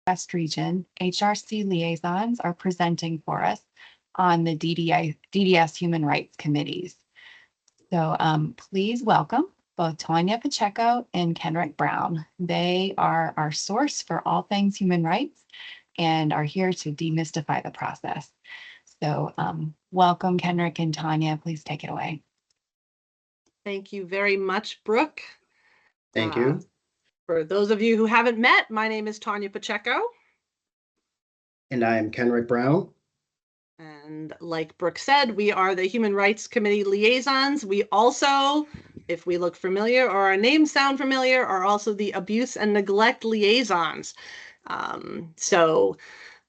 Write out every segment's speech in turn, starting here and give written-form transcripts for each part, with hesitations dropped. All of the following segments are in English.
West Region, HRC liaisons are presenting for us on the DDS Human Rights Committees. So please welcome both Tanya Pacheco and Kenrick Brown. They are our source for all things human rights and are here to demystify the process. So welcome, Kenrick and Tanya. Please take it away. Thank you very much, Brooke. Thank you. For those of you who haven't met, my name is Tanya Pacheco. And I am Kenrick Brown. And like Brooke said, we are the Human Rights Committee liaisons. We also, if we look familiar or our names sound familiar, are also the Abuse and Neglect liaisons. So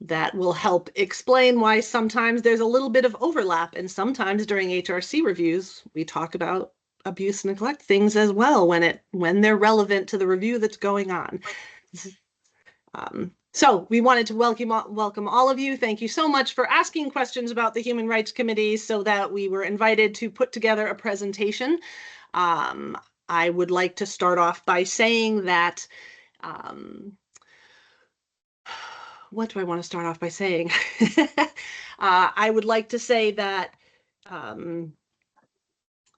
that will help explain why sometimes there's a little bit of overlap, and sometimes during HRC reviews, we talk about abuse and neglect things as well when they're relevant to the review that's going on. So we wanted to welcome all of you. Thank you so much for asking questions about the Human Rights Committee so that we were invited to put together a presentation. I would like to start off by saying that, what do I want to start off by saying? I would like to say that,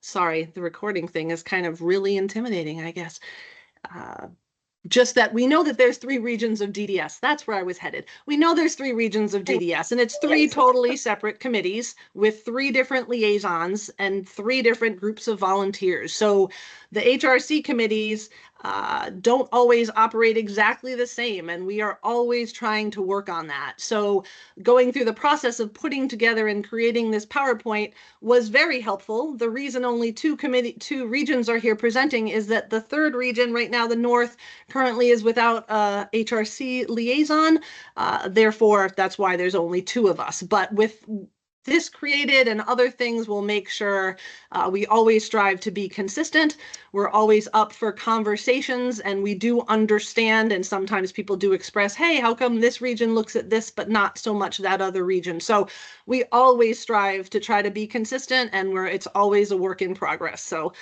sorry, the recording thing is kind of really intimidating, I guess. Just that we know that there's 3 regions of DDS. That's where I was headed. We know there's 3 regions of DDS, and it's 3 totally separate committees with 3 different liaisons and 3 different groups of volunteers. So the HRC committees don't always operate exactly the same, and we are always trying to work on that. So going through the process of putting together and creating this PowerPoint was very helpful. The reason only 2 regions are here presenting is that the 3rd region right now, the North, currently is without a HRC liaison. Therefore, that's why there's only 2 of us. But with this created and other things, will make sure we always strive to be consistent. We're always up for conversations, and we do understand, and sometimes people do express, hey, how come this region looks at this but not so much that other region? So we always strive to try to be consistent, and it's always a work in progress. So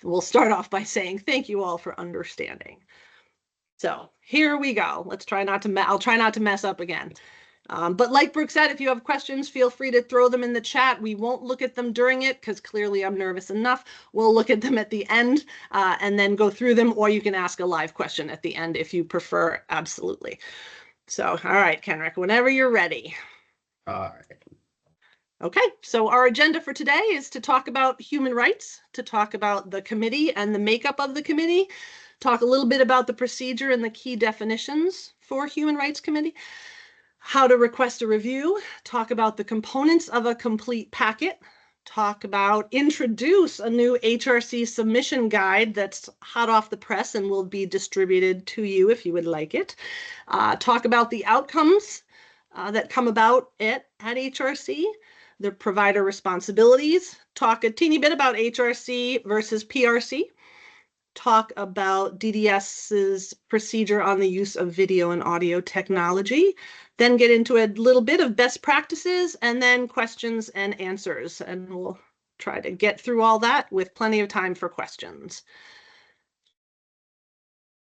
we'll start off by saying thank you all for understanding. So here we go. I'll try not to mess up again. But like Brooke said, if you have questions, feel free to throw them in the chat. We won't look at them during it because clearly I'm nervous enough. We'll look at them at the end and then go through them, or you can ask a live question at the end if you prefer. Absolutely. So, all right, Kenrick, whenever you're ready. All right. Okay, so our agenda for today is to talk about human rights, to talk about the committee and the makeup of the committee, talk a little bit about the procedure and the key definitions for Human Rights Committee, how to request a review, talk about the components of a complete packet, introduce a new HRC submission guide that's hot off the press and will be distributed to you if you would like it, talk about the outcomes that come about at HRC, the provider responsibilities, talk a teeny bit about HRC versus PRC, talk about DDS's procedure on the use of video and audio technology, then get into a little bit of best practices, and then questions and answers. And we'll try to get through all that with plenty of time for questions.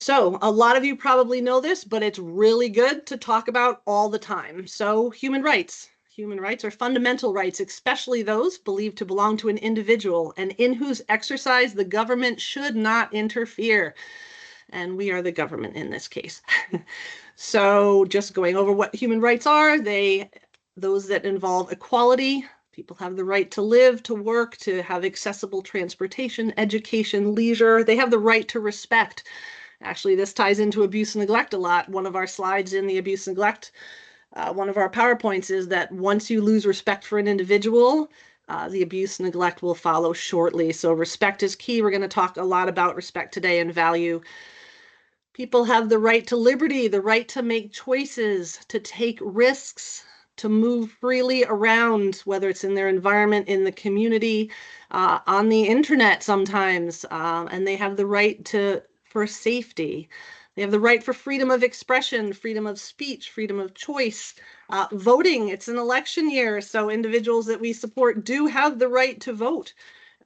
So a lot of you probably know this, but it's really good to talk about all the time. So human rights. Human rights are fundamental rights, especially those believed to belong to an individual and in whose exercise the government should not interfere. And we are the government in this case. So just going over what human rights are, those that involve equality. People have the right to live, to work, to have accessible transportation, education, leisure. They have the right to respect. Actually, this ties into abuse and neglect a lot. One of our slides in the abuse and neglect, one of our PowerPoints is that once you lose respect for an individual, the abuse and neglect will follow shortly. So respect is key. We're going to talk a lot about respect today and value. People have the right to liberty, the right to make choices, to take risks, to move freely around, whether it's in their environment, in the community, on the internet sometimes, and they have the right for safety. They have the right for freedom of expression, freedom of speech, freedom of choice. Voting, it's an election year, so individuals that we support do have the right to vote.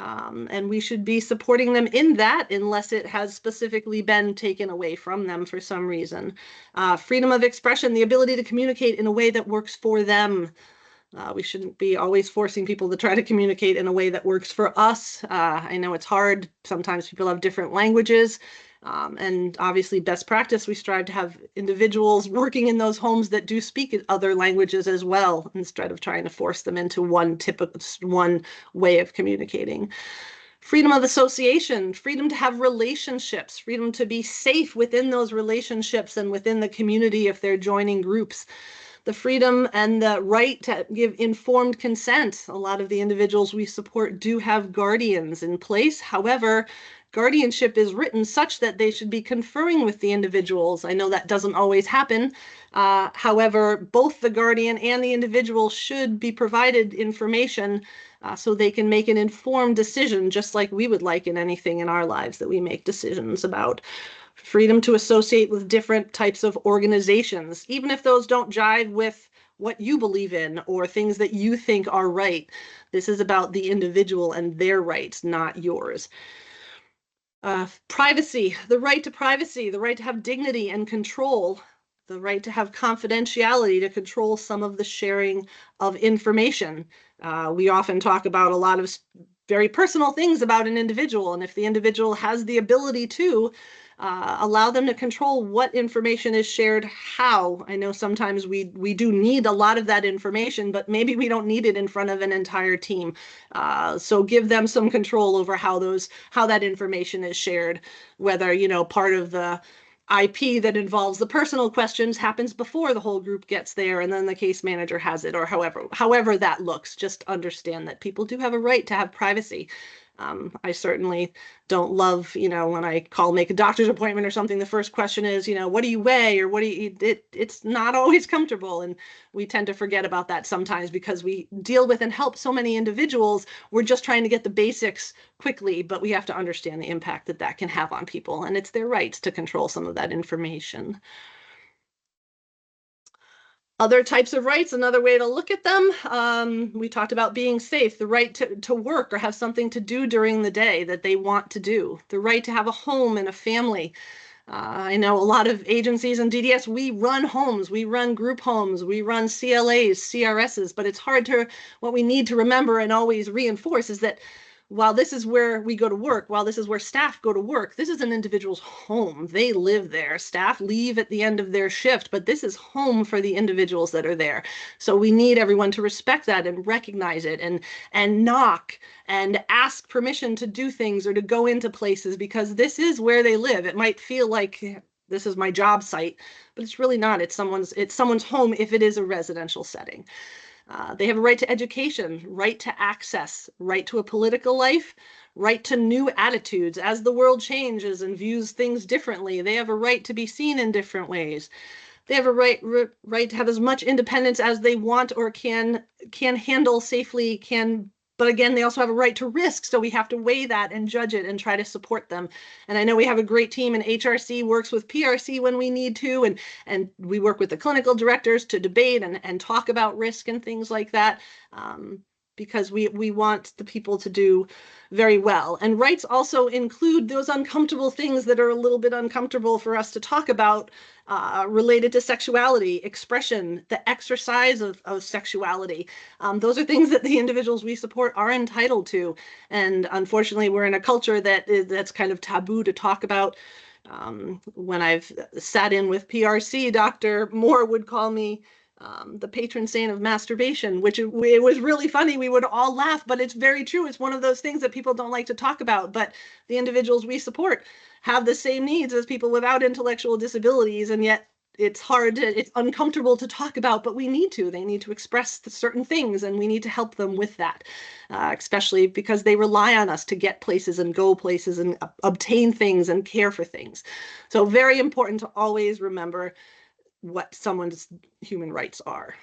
And we should be supporting them in that unless it has specifically been taken away from them for some reason. Freedom of expression, the ability to communicate in a way that works for them. We shouldn't be always forcing people to try to communicate in a way that works for us. I know it's hard. Sometimes people have different languages. And obviously, best practice, we strive to have individuals working in those homes that do speak other languages as well, instead of trying to force them into one way of communicating. Freedom of association, freedom to have relationships, freedom to be safe within those relationships and within the community if they're joining groups. The freedom and the right to give informed consent. A lot of the individuals we support do have guardians in place. However, guardianship is written such that they should be conferring with the individuals. I know that doesn't always happen. However, both the guardian and the individual should be provided information so they can make an informed decision, just like we would like in anything in our lives that we make decisions about. Freedom to associate with different types of organizations, even if those don't jive with what you believe in or things that you think are right. This is about the individual and their rights, not yours. Privacy, the right to have dignity and control, the right to have confidentiality, to control some of the sharing of information. We often talk about a lot of very personal things about an individual, and if the individual has the ability to allow them to control what information is shared, how. I know sometimes we do need a lot of that information, but maybe we don't need it in front of an entire team. So give them some control over how that information is shared, whether, part of the IP that involves the personal questions happens before the whole group gets there and then the case manager has it, or however that looks. Just understand that people do have a right to have privacy. I certainly don't love, when I make a doctor's appointment or something, the first question is, what do you weigh, or what do you eat? It's not always comfortable. And we tend to forget about that sometimes because we deal with and help so many individuals. We're just trying to get the basics quickly, but we have to understand the impact that can have on people. And it's their rights to control some of that information. Other types of rights, another way to look at them, we talked about being safe, the right to work or have something to do during the day that they want to do, the right to have a home and a family. I know a lot of agencies and DDS, we run homes, we run group homes, we run CLAs, CRSs, but it's hard what we need to remember and always reinforce is that while this is where we go to work, while this is where staff go to work, this is an individual's home. They live there. Staff leave at the end of their shift, but this is home for the individuals that are there. So we need everyone to respect that and recognize it and knock and ask permission to do things or to go into places because this is where they live. It might feel like this is my job site, but it's really not. It's someone's home if it is a residential setting. They have a right to education, right to access, right to a political life, right to new attitudes. As the world changes and views things differently, they have a right to be seen in different ways. They have a right to have as much independence as they want or can handle safely, but again, they also have a right to risk. So we have to weigh that and judge it and try to support them. And I know we have a great team, and HRC works with PRC when we need to, and we work with the clinical directors to debate and talk about risk and things like that. Because we want the people to do very well. And rights also include those uncomfortable things that are a little bit uncomfortable for us to talk about related to sexuality, expression, the exercise of sexuality. Those are things that the individuals we support are entitled to. And unfortunately, we're in a culture that's kind of taboo to talk about. When I've sat in with PRC, Dr. Moore would call me the patron saint of masturbation, which it was really funny. We would all laugh, but it's very true. It's one of those things that people don't like to talk about, but the individuals we support have the same needs as people without intellectual disabilities, and yet it's uncomfortable to talk about, but we need to. They need to express certain things, and we need to help them with that, especially because they rely on us to get places and go places and obtain things and care for things. So very important to always remember what someone's human rights are.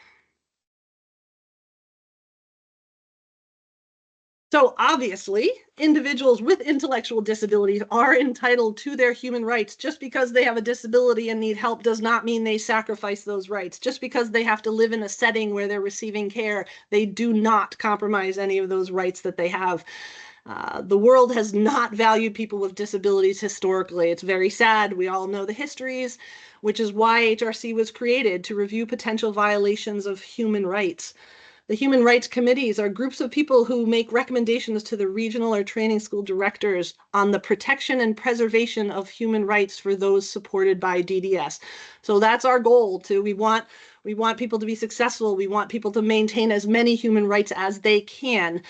So obviously, individuals with intellectual disabilities are entitled to their human rights. Just because they have a disability and need help does not mean they sacrifice those rights. Just because they have to live in a setting where they're receiving care, they do not compromise any of those rights that they have. The world has not valued people with disabilities historically. It's very sad. We all know the histories, which is why HRC was created, to review potential violations of human rights. The human rights committees are groups of people who make recommendations to the regional or training school directors on the protection and preservation of human rights for those supported by DDS. So that's our goal. We want people to be successful. We want people to maintain as many human rights as they can.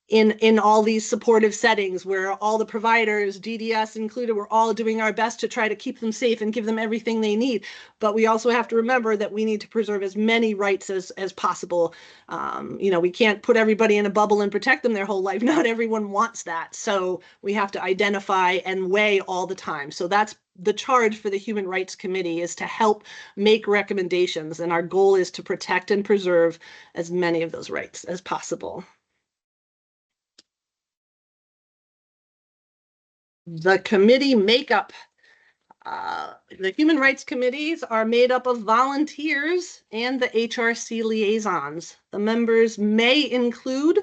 In all these supportive settings where all the providers, DDS included, we're all doing our best to try to keep them safe and give them everything they need. But we also have to remember that we need to preserve as many rights as possible. We can't put everybody in a bubble and protect them their whole life. Not everyone wants that. So we have to identify and weigh all the time. So that's the charge for the Human Rights Committee, is to help make recommendations. And our goal is to protect and preserve as many of those rights as possible. The committee makeup. The human rights committees are made up of volunteers and the HRC liaisons. The members may include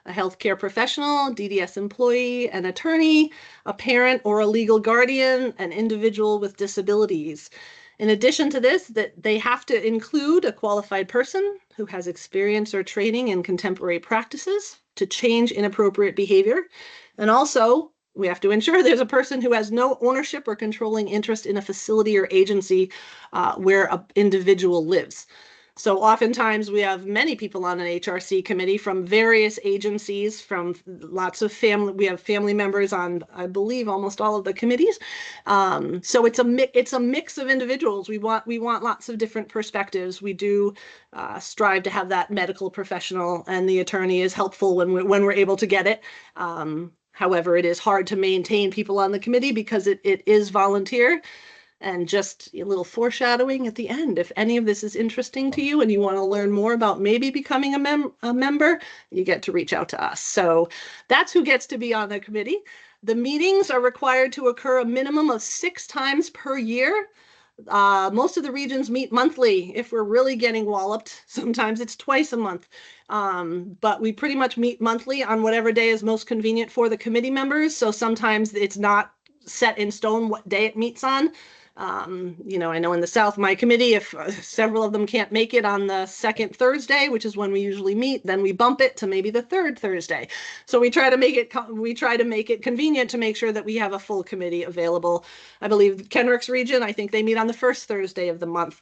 a healthcare professional, DDS employee, an attorney, a parent or a legal guardian, an individual with disabilities. In addition to this, that they have to include a qualified person who has experience or training in contemporary practices to change inappropriate behavior. And also, we have to ensure there's a person who has no ownership or controlling interest in a facility or agency where an individual lives. So oftentimes we have many people on an HRC committee from various agencies, from lots of family. We have family members on, I believe, almost all of the committees. So it's a mix of individuals. We want lots of different perspectives. We do strive to have that medical professional, and the attorney is helpful when we're able to get it. However, it is hard to maintain people on the committee because it is volunteer. And just a little foreshadowing at the end, if any of this is interesting to you and you want to learn more about maybe becoming a member, you get to reach out to us. So that's who gets to be on the committee. The meetings are required to occur a minimum of 6 times per year. Most of the regions meet monthly. If we're really getting walloped, sometimes it's twice a month. But we pretty much meet monthly on whatever day is most convenient for the committee members. So sometimes it's not set in stone what day it meets on. I know in the South, my committee, if several of them can't make it on the second Thursday, which is when we usually meet, then we bump it to maybe the third Thursday. So we try to make it convenient to make sure that we have a full committee available. I believe Kenrick's region, I think they meet on the first Thursday of the month.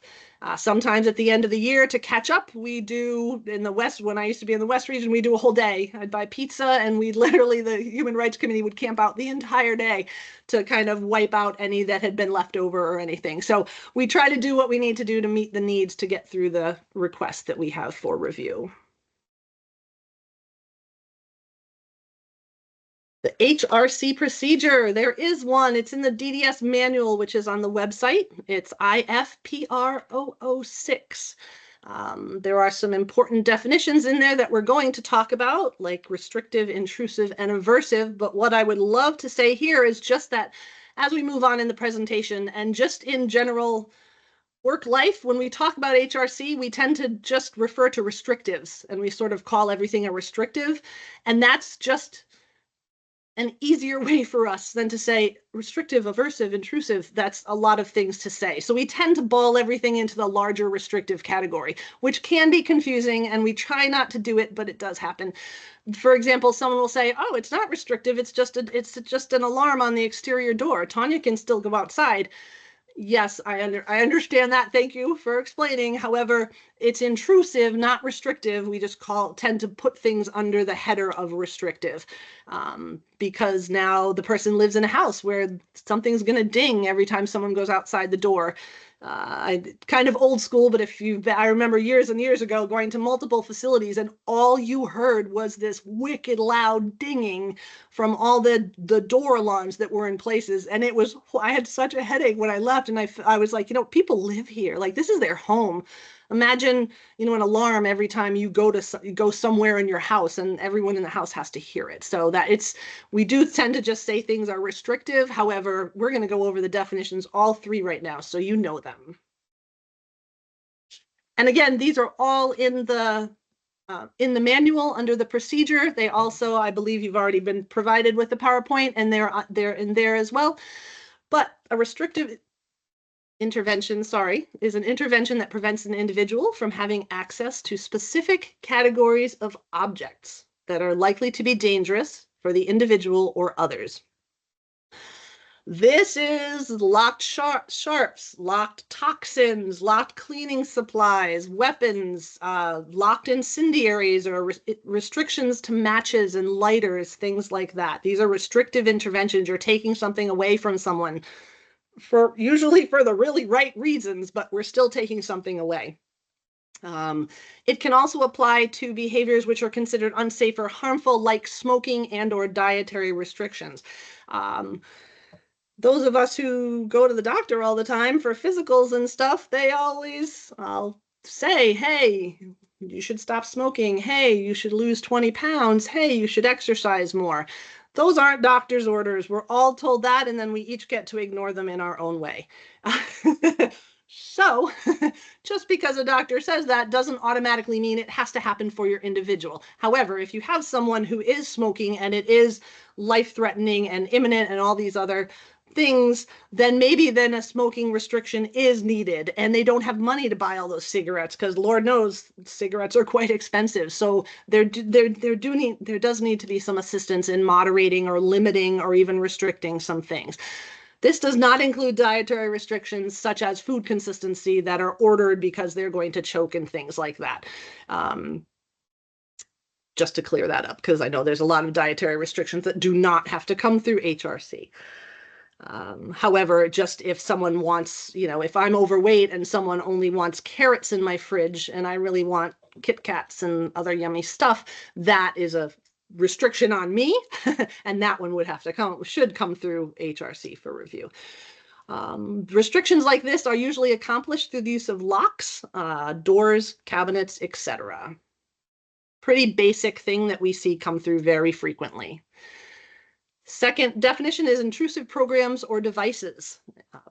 Sometimes at the end of the year to catch up, we do in the West, when I used to be in the West region, we do a whole day. I'd buy pizza and the Human Rights Committee would camp out the entire day to kind of wipe out any that had been left over or anything. So we try to do what we need to do to meet the needs to get through the requests that we have for review. The HRC procedure, there is one. It's in the DDS manual, which is on the website. It's IFPR 006. There are some important definitions in there that we're going to talk about, like restrictive, intrusive, and aversive. But what I would love to say here is just that as we move on in the presentation and just in general work life, when we talk about HRC, we tend to just refer to restrictives, and we sort of call everything a restrictive. And that's just an easier way for us than to say restrictive, aversive, intrusive. That's a lot of things to say. So we tend to ball everything into the larger restrictive category, which can be confusing, and we try not to do it, but it does happen. For example, someone will say, oh, it's not restrictive. It's just an alarm on the exterior door. Tanya can still go outside. Yes, I understand that. Thank you for explaining. However, it's intrusive, not restrictive. We just tend to put things under the header of restrictive because now the person lives in a house where something's going to ding every time someone goes outside the door. Kind of old school, but I remember years and years ago going to multiple facilities and all you heard was this wicked loud dinging from all the door alarms that were in places. And I had such a headache when I left, and I was like, people live here. Like, this is their home. Imagine, an alarm every time you go somewhere in your house and everyone in the house has to hear it. So we do tend to just say things are restrictive. However, we're going to go over the definitions, all 3 right now, so you know them. And again, these are all in the In the manual under the procedure, they also, I believe you've already been provided with the PowerPoint, and they're in there as well. But a restrictive intervention, is an intervention that prevents an individual from having access to specific categories of objects that are likely to be dangerous for the individual or others. This is locked sharps, locked toxins, locked cleaning supplies, weapons, locked incendiaries, or restrictions to matches and lighters, things like that. These are restrictive interventions. You're taking something away from someone usually for the really right reasons, but we're still taking something away. It can also apply to behaviors which are considered unsafe or harmful, like smoking and or dietary restrictions. Those of us who go to the doctor all the time for physicals and stuff, they always say, hey, you should stop smoking. Hey, you should lose 20 pounds. Hey, you should exercise more. Those aren't doctor's orders. We're all told that, and then we each get to ignore them in our own way. So just because a doctor says that doesn't automatically mean it has to happen for your individual. However, if you have someone who is smoking and it is life-threatening and imminent and all these other things, then maybe a smoking restriction is needed, and they don't have money to buy all those cigarettes because Lord knows cigarettes are quite expensive. So there does need to be some assistance in moderating or limiting or even restricting some things. This does not include dietary restrictions such as food consistency that are ordered because they're going to choke and things like that. Just to clear that up, because I know there's a lot of dietary restrictions that do not have to come through HRC. However, just if someone wants, if I'm overweight and someone only wants carrots in my fridge and I really want Kit Kats and other yummy stuff, that is a restriction on me, and that one should come through HRC for review. Restrictions like this are usually accomplished through the use of locks, doors, cabinets, etc. Pretty basic thing that we see come through very frequently. Second definition is intrusive programs or devices.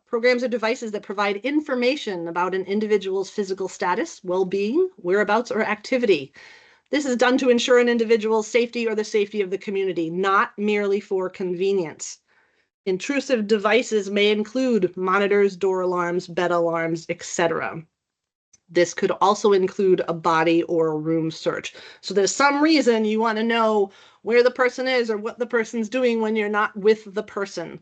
Programs or devices that provide information about an individual's physical status, well-being, whereabouts, or activity. This is done to ensure an individual's safety or the safety of the community, not merely for convenience. Intrusive devices may include monitors, door alarms, bed alarms, etc. This could also include a body or a room search. So there's some reason you want to know where the person is or what the person's doing when you're not with the person.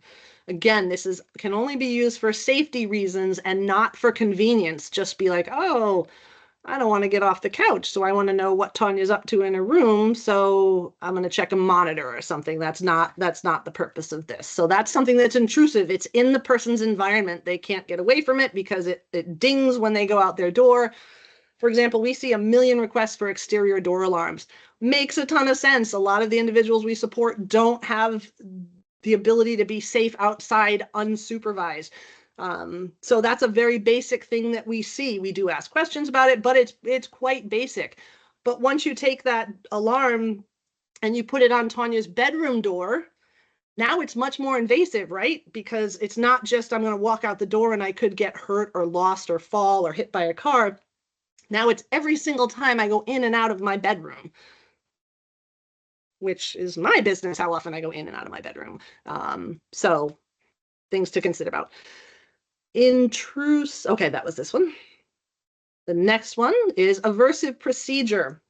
Again, this can only be used for safety reasons and not for convenience. Just be like, oh, I don't want to get off the couch, so I want to know what Tanya's up to in her room, so I'm going to check a monitor or something. That's not the purpose of this. So that's something that's intrusive. It's in the person's environment. They can't get away from it because it dings when they go out their door. For example, we see 1 million requests for exterior door alarms. Makes a ton of sense. A lot of the individuals we support don't have the ability to be safe outside unsupervised. So that's a very basic thing that we see. We do ask questions about it, but it's quite basic. But once you take that alarm and you put it on Tanya's bedroom door, now it's much more invasive, right? Because it's not just I'm going to walk out the door and I could get hurt or lost or fall or hit by a car. Now it's every single time I go in and out of my bedroom, which is my business how often I go in and out of my bedroom. So things to consider about. Okay, that was this one. The next one is aversive procedure.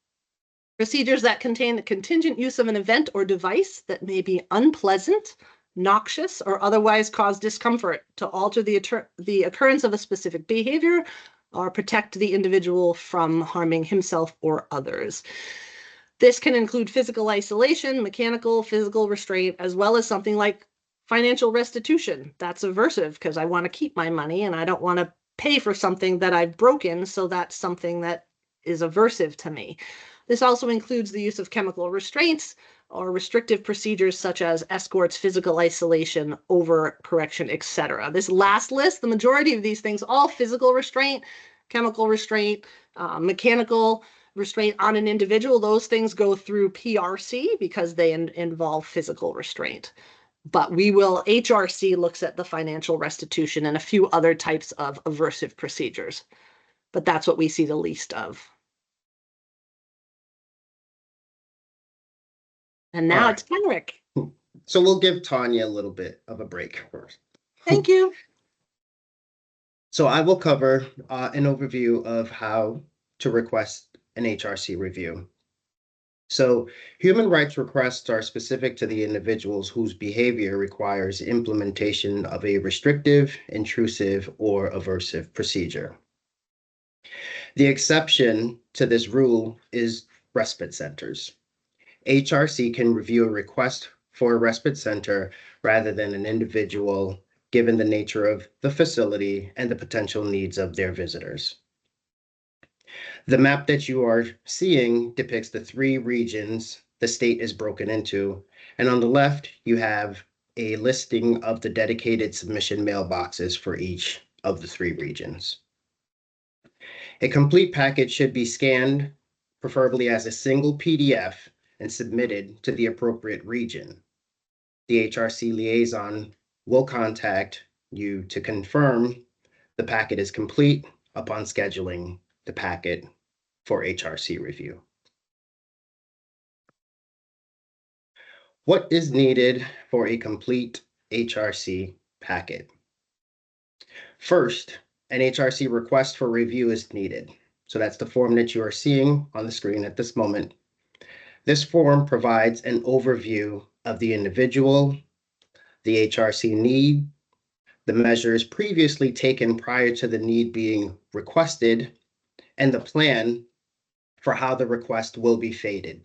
Procedures that contain the contingent use of an event or device that may be unpleasant, noxious, or otherwise cause discomfort to alter the occurrence of a specific behavior or protect the individual from harming himself or others. This can include physical isolation, mechanical, physical restraint, as well as something like financial restitution. That's aversive because I want to keep my money and I don't want to pay for something that I've broken, so that's something that is aversive to me. This also includes the use of chemical restraints or restrictive procedures such as escorts, physical isolation, overcorrection, etc. This last list, the majority of these things, all physical restraint, chemical restraint, mechanical restraint on an individual, those things go through PRC because they involve physical restraint. But HRC looks at the financial restitution and a few other types of aversive procedures. But that's what we see the least of. And now Alright. it's Henrik. So we'll give Tanya a little bit of a break first. Thank you. So I will cover an overview of how to request an HRC review. So human rights requests are specific to the individuals whose behavior requires implementation of a restrictive, intrusive, or aversive procedure. The exception to this rule is respite centers. HRC can review a request for a respite center rather than an individual, given the nature of the facility and the potential needs of their visitors. The map that you are seeing depicts the three regions the state is broken into, and on the left, you have a listing of the dedicated submission mailboxes for each of the three regions. A complete package should be scanned, preferably as a single PDF, and submitted to the appropriate region. The HRC liaison will contact you to confirm the packet is complete upon scheduling the packet for HRC review. What is needed for a complete HRC packet? First, an HRC request for review is needed. So that's the form that you are seeing on the screen at this moment. This form provides an overview of the individual, the HRC need, the measures previously taken prior to the need being requested, and the plan for how the request will be fated.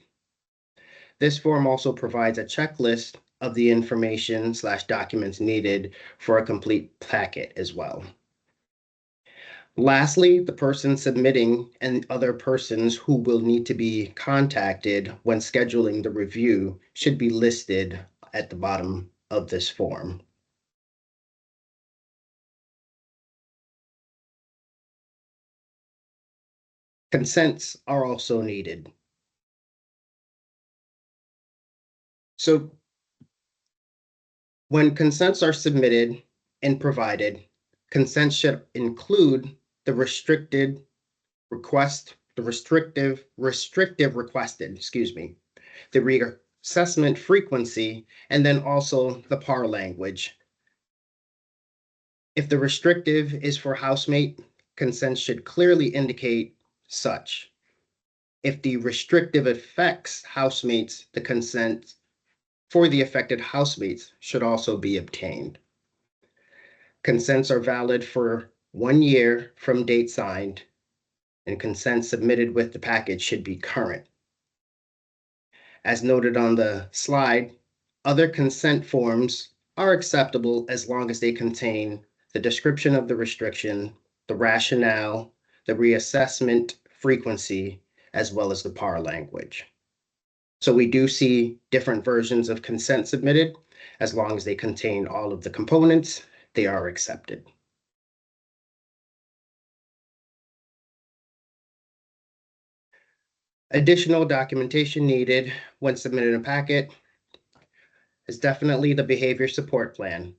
This form also provides a checklist of the information/documents needed for a complete packet as well. Lastly, the person submitting and other persons who will need to be contacted when scheduling the review should be listed at the bottom of this form. Consents are also needed. So when consents are submitted and provided, consent should include the restrictive requested, the reassessment frequency, and then also the PAR language. If the restrictive is for housemate, consent should clearly indicate such. If the restrictive affects housemates, the consent for the affected housemates should also be obtained. Consents are valid for 1 year from date signed, and consent submitted with the package should be current. As noted on the slide, other consent forms are acceptable as long as they contain the description of the restriction, the rationale, the reassessment frequency, as well as the PAR language. So we do see different versions of consent submitted. As long as they contain all of the components, they are accepted. Additional documentation needed when submitting a packet is definitely the behavior support plan,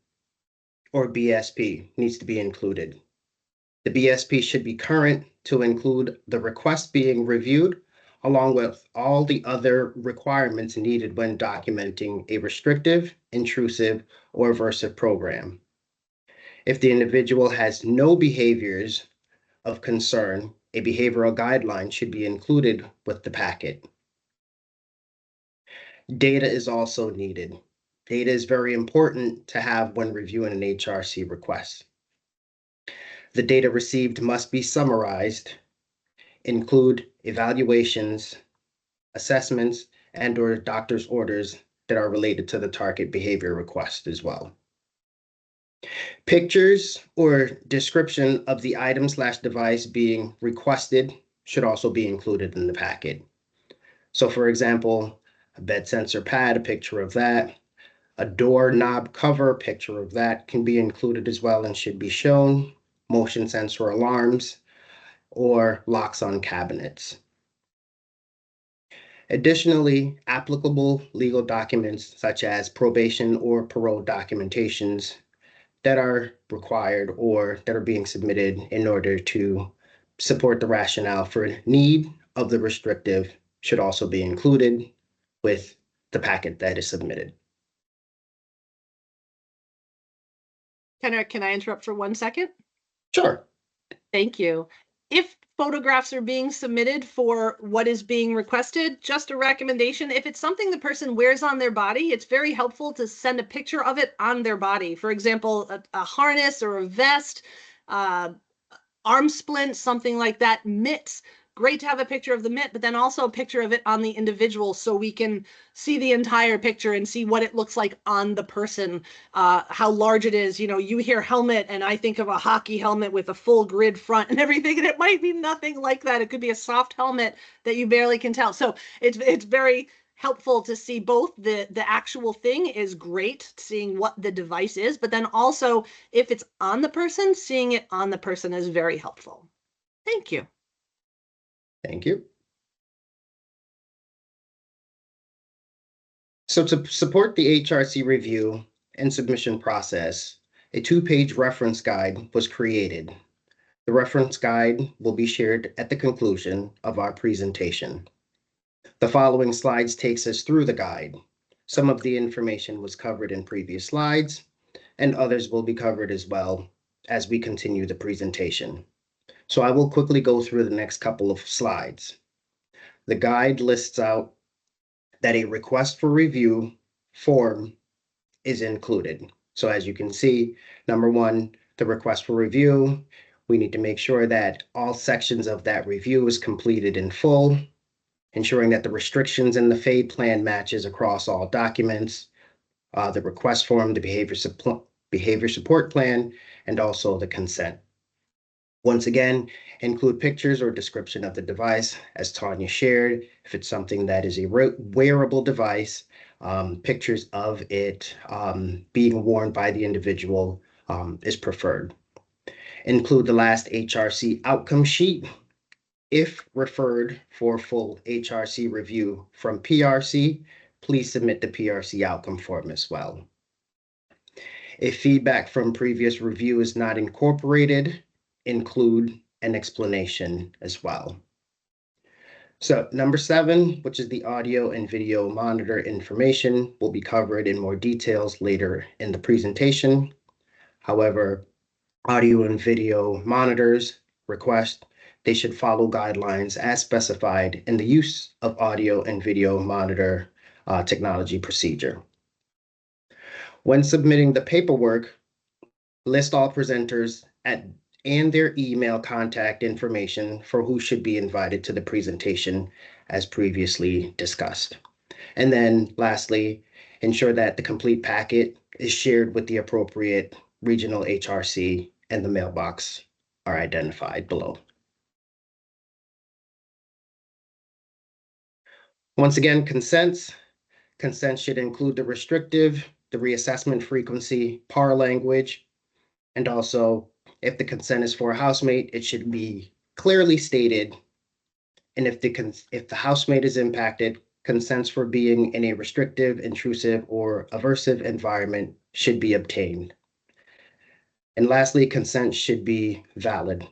or BSP, needs to be included. The BSP should be current to include the request being reviewed, along with all the other requirements needed when documenting a restrictive, intrusive, or aversive program. If the individual has no behaviors of concern, a behavioral guideline should be included with the packet. Data is also needed. Data is very important to have when reviewing an HRC request. The data received must be summarized, include evaluations, assessments, and/or doctor's orders that are related to the target behavior request as well. Pictures or description of the item/device being requested should also be included in the packet. So for example, a bed sensor pad, a picture of that, a door knob cover, picture of that can be included as well and should be shown, motion sensor alarms, or locks on cabinets. Additionally, applicable legal documents such as probation or parole documentations that are required or that are being submitted in order to support the rationale for need of the restrictive should also be included with the packet that is submitted. Can I interrupt for 1 second? Sure. Thank you. If photographs are being submitted for what is being requested, just a recommendation, if it's something the person wears on their body, it's very helpful to send a picture of it on their body. For example, a harness or a vest, arm splint, something like that, mitts. Great to have a picture of the mitt, but then also a picture of it on the individual so we can see the entire picture and see what it looks like on the person, how large it is. You know, you hear helmet and I think of a hockey helmet with a full grid front and everything, and it might be nothing like that. It could be a soft helmet that you barely can tell. So it's very helpful to see both the actual thing is great, seeing what the device is, but then also if it's on the person, seeing it on the person is very helpful. Thank you. Thank you. So to support the HRC review and submission process, a 2-page reference guide was created. The reference guide will be shared at the conclusion of our presentation. The following slides takes us through the guide. Some of the information was covered in previous slides, and others will be covered as well as we continue the presentation. So I will quickly go through the next couple of slides. The guide lists out that a request for review form is included. So as you can see, number 1, the request for review, we need to make sure that all sections of that review is completed in full, ensuring that the restrictions in the FADE plan matches across all documents, the request form, the behavior support plan, and also the consent. Once again, include pictures or description of the device, as Tanya shared. If it's something that is a wearable device, pictures of it being worn by the individual is preferred. Include the last HRC outcome sheet. If referred for full HRC review from PRC, please submit the PRC outcome form as well. If feedback from previous review is not incorporated, include an explanation as well. So number 7, which is the audio and video monitor information, will be covered in more details later in the presentation. However, audio and video monitors request they should follow guidelines as specified in the use of audio and video monitor technology procedure. When submitting the paperwork, list all presenters and their email contact information for who should be invited to the presentation as previously discussed. And then lastly, ensure that the complete packet is shared with the appropriate regional HRC and the mailbox are identified below. Once again, consents. Consent should include the restrictive, the reassessment frequency, PAR language, and also if the consent is for a housemate, it should be clearly stated. And if the housemate is impacted, consents for being in a restrictive, intrusive, or aversive environment should be obtained. And lastly, consent should be valid.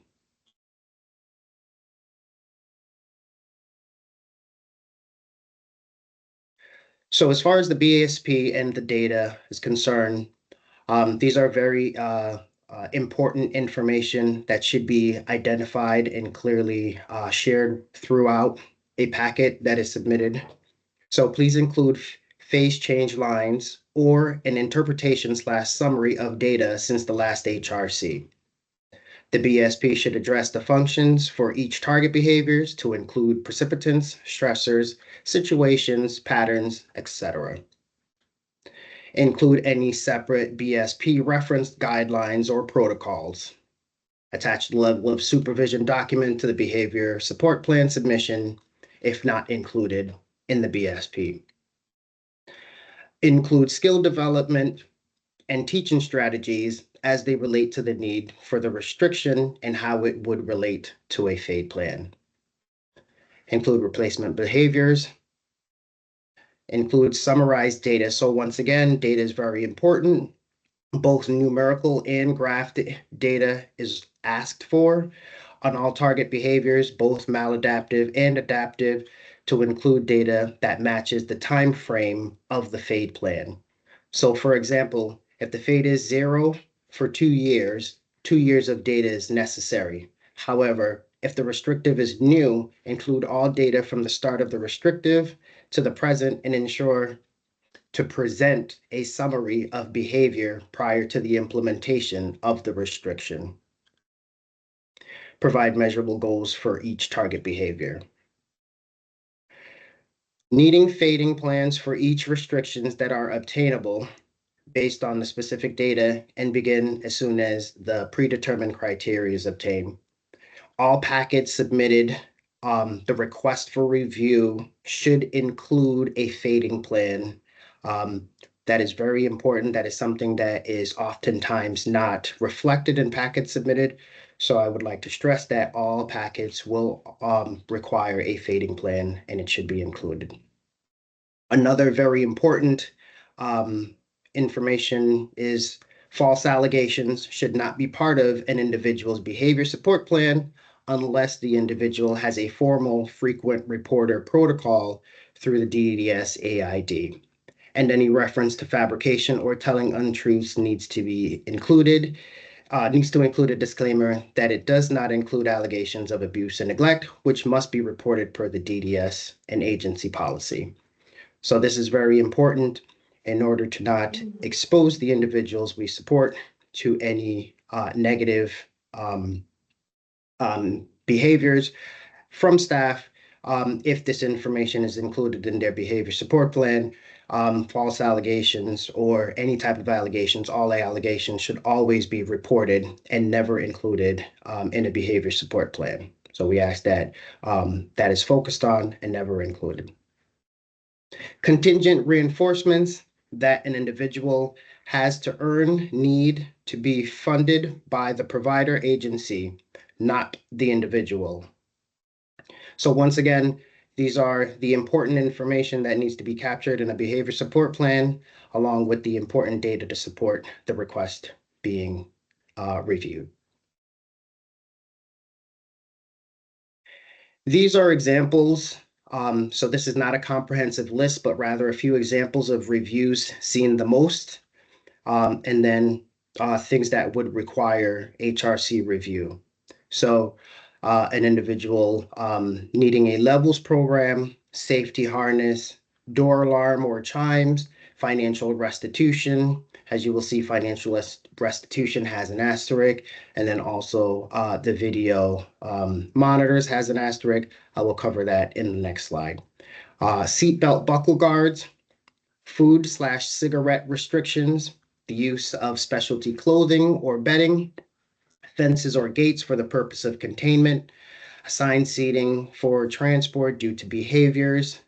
So as far as the BASP and the data is concerned, these are very important information that should be identified and clearly shared throughout a packet that is submitted. So please include phase change lines or an interpretation/summary of data since the last HRC. The BSP should address the functions for each target behaviors to include precipitants, stressors, situations, patterns, etc. Include any separate BSP referenced guidelines or protocols. Attach the level of supervision document to the behavior support plan submission, if not included in the BSP. Include skill development and teaching strategies as they relate to the need for the restriction and how it would relate to a FADE plan. Include replacement behaviors. Include summarized data. So once again, data is very important. Both numerical and graph data is asked for on all target behaviors, both maladaptive and adaptive. to include data that matches the time frame of the FADE plan. So for example, if the FADE is 0 for 2 years, 2 years of data is necessary. However, if the restrictive is new, include all data from the start of the restrictive to the present and ensure to present a summary of behavior prior to the implementation of the restriction. Provide measurable goals for each target behavior. Needing fading plans for each restrictions that are obtainable based on the specific data and begin as soon as the predetermined criteria is obtained. All packets submitted, the request for review should include a fading plan. That is very important. That is something that is oftentimes not reflected in packets submitted. So I would like to stress that all packets will require a fading plan and it should be included. Another very important information is false allegations should not be part of an individual's behavior support plan unless the individual has a formal frequent reporter protocol through the DDS AID. And any reference to fabrication or telling untruths needs to be included, needs to include a disclaimer that it does not include allegations of abuse and neglect, which must be reported per the DDS and agency policy. So this is very important in order to not expose the individuals we support to any negative behaviors from staff. If this information is included in their behavior support plan, false allegations or any type of allegations, all allegations should always be reported and never included in a behavior support plan. So we ask that that is focused on and never included. Contingent reinforcements that an individual has to earn need to be funded by the provider agency, not the individual. So once again, these are the important information that needs to be captured in a behavior support plan, along with the important data to support the request being reviewed. These are examples. So this is not a comprehensive list, but rather a few examples of reviews seen the most, and then things that would require HRC review. So an individual needing a levels program, safety harness, door alarm or chimes, financial restitution. As you will see, financial restitution has an asterisk, and then also the video monitors has an asterisk. I will cover that in the next slide. Seatbelt buckle guards, food/cigarette restrictions, the use of specialty clothing or bedding, fences or gates for the purpose of containment, assigned seating for transport due to behaviors,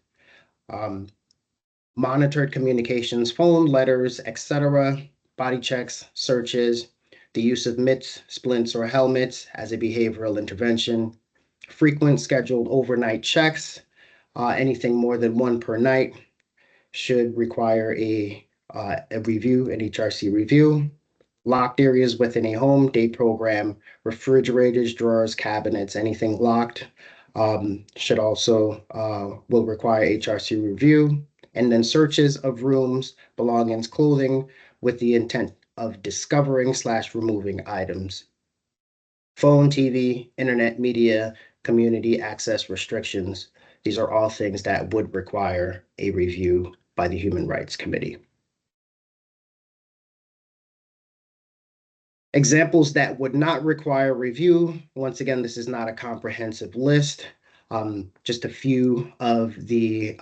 monitored communications, phone, letters, etc., body checks, searches, the use of mitts, splints, or helmets as a behavioral intervention, frequent scheduled overnight checks, anything more than one per night should require a review, an HRC review. Locked areas within a home, day program, refrigerators, drawers, cabinets, anything locked should also will require HRC review. And then searches of rooms, belongings, clothing with the intent of discovering/removing items. Phone, TV, internet, media, community access restrictions. These are all things that would require a review by the Human Rights Committee. Examples that would not require review. Once again, this is not a comprehensive list. Just a few of the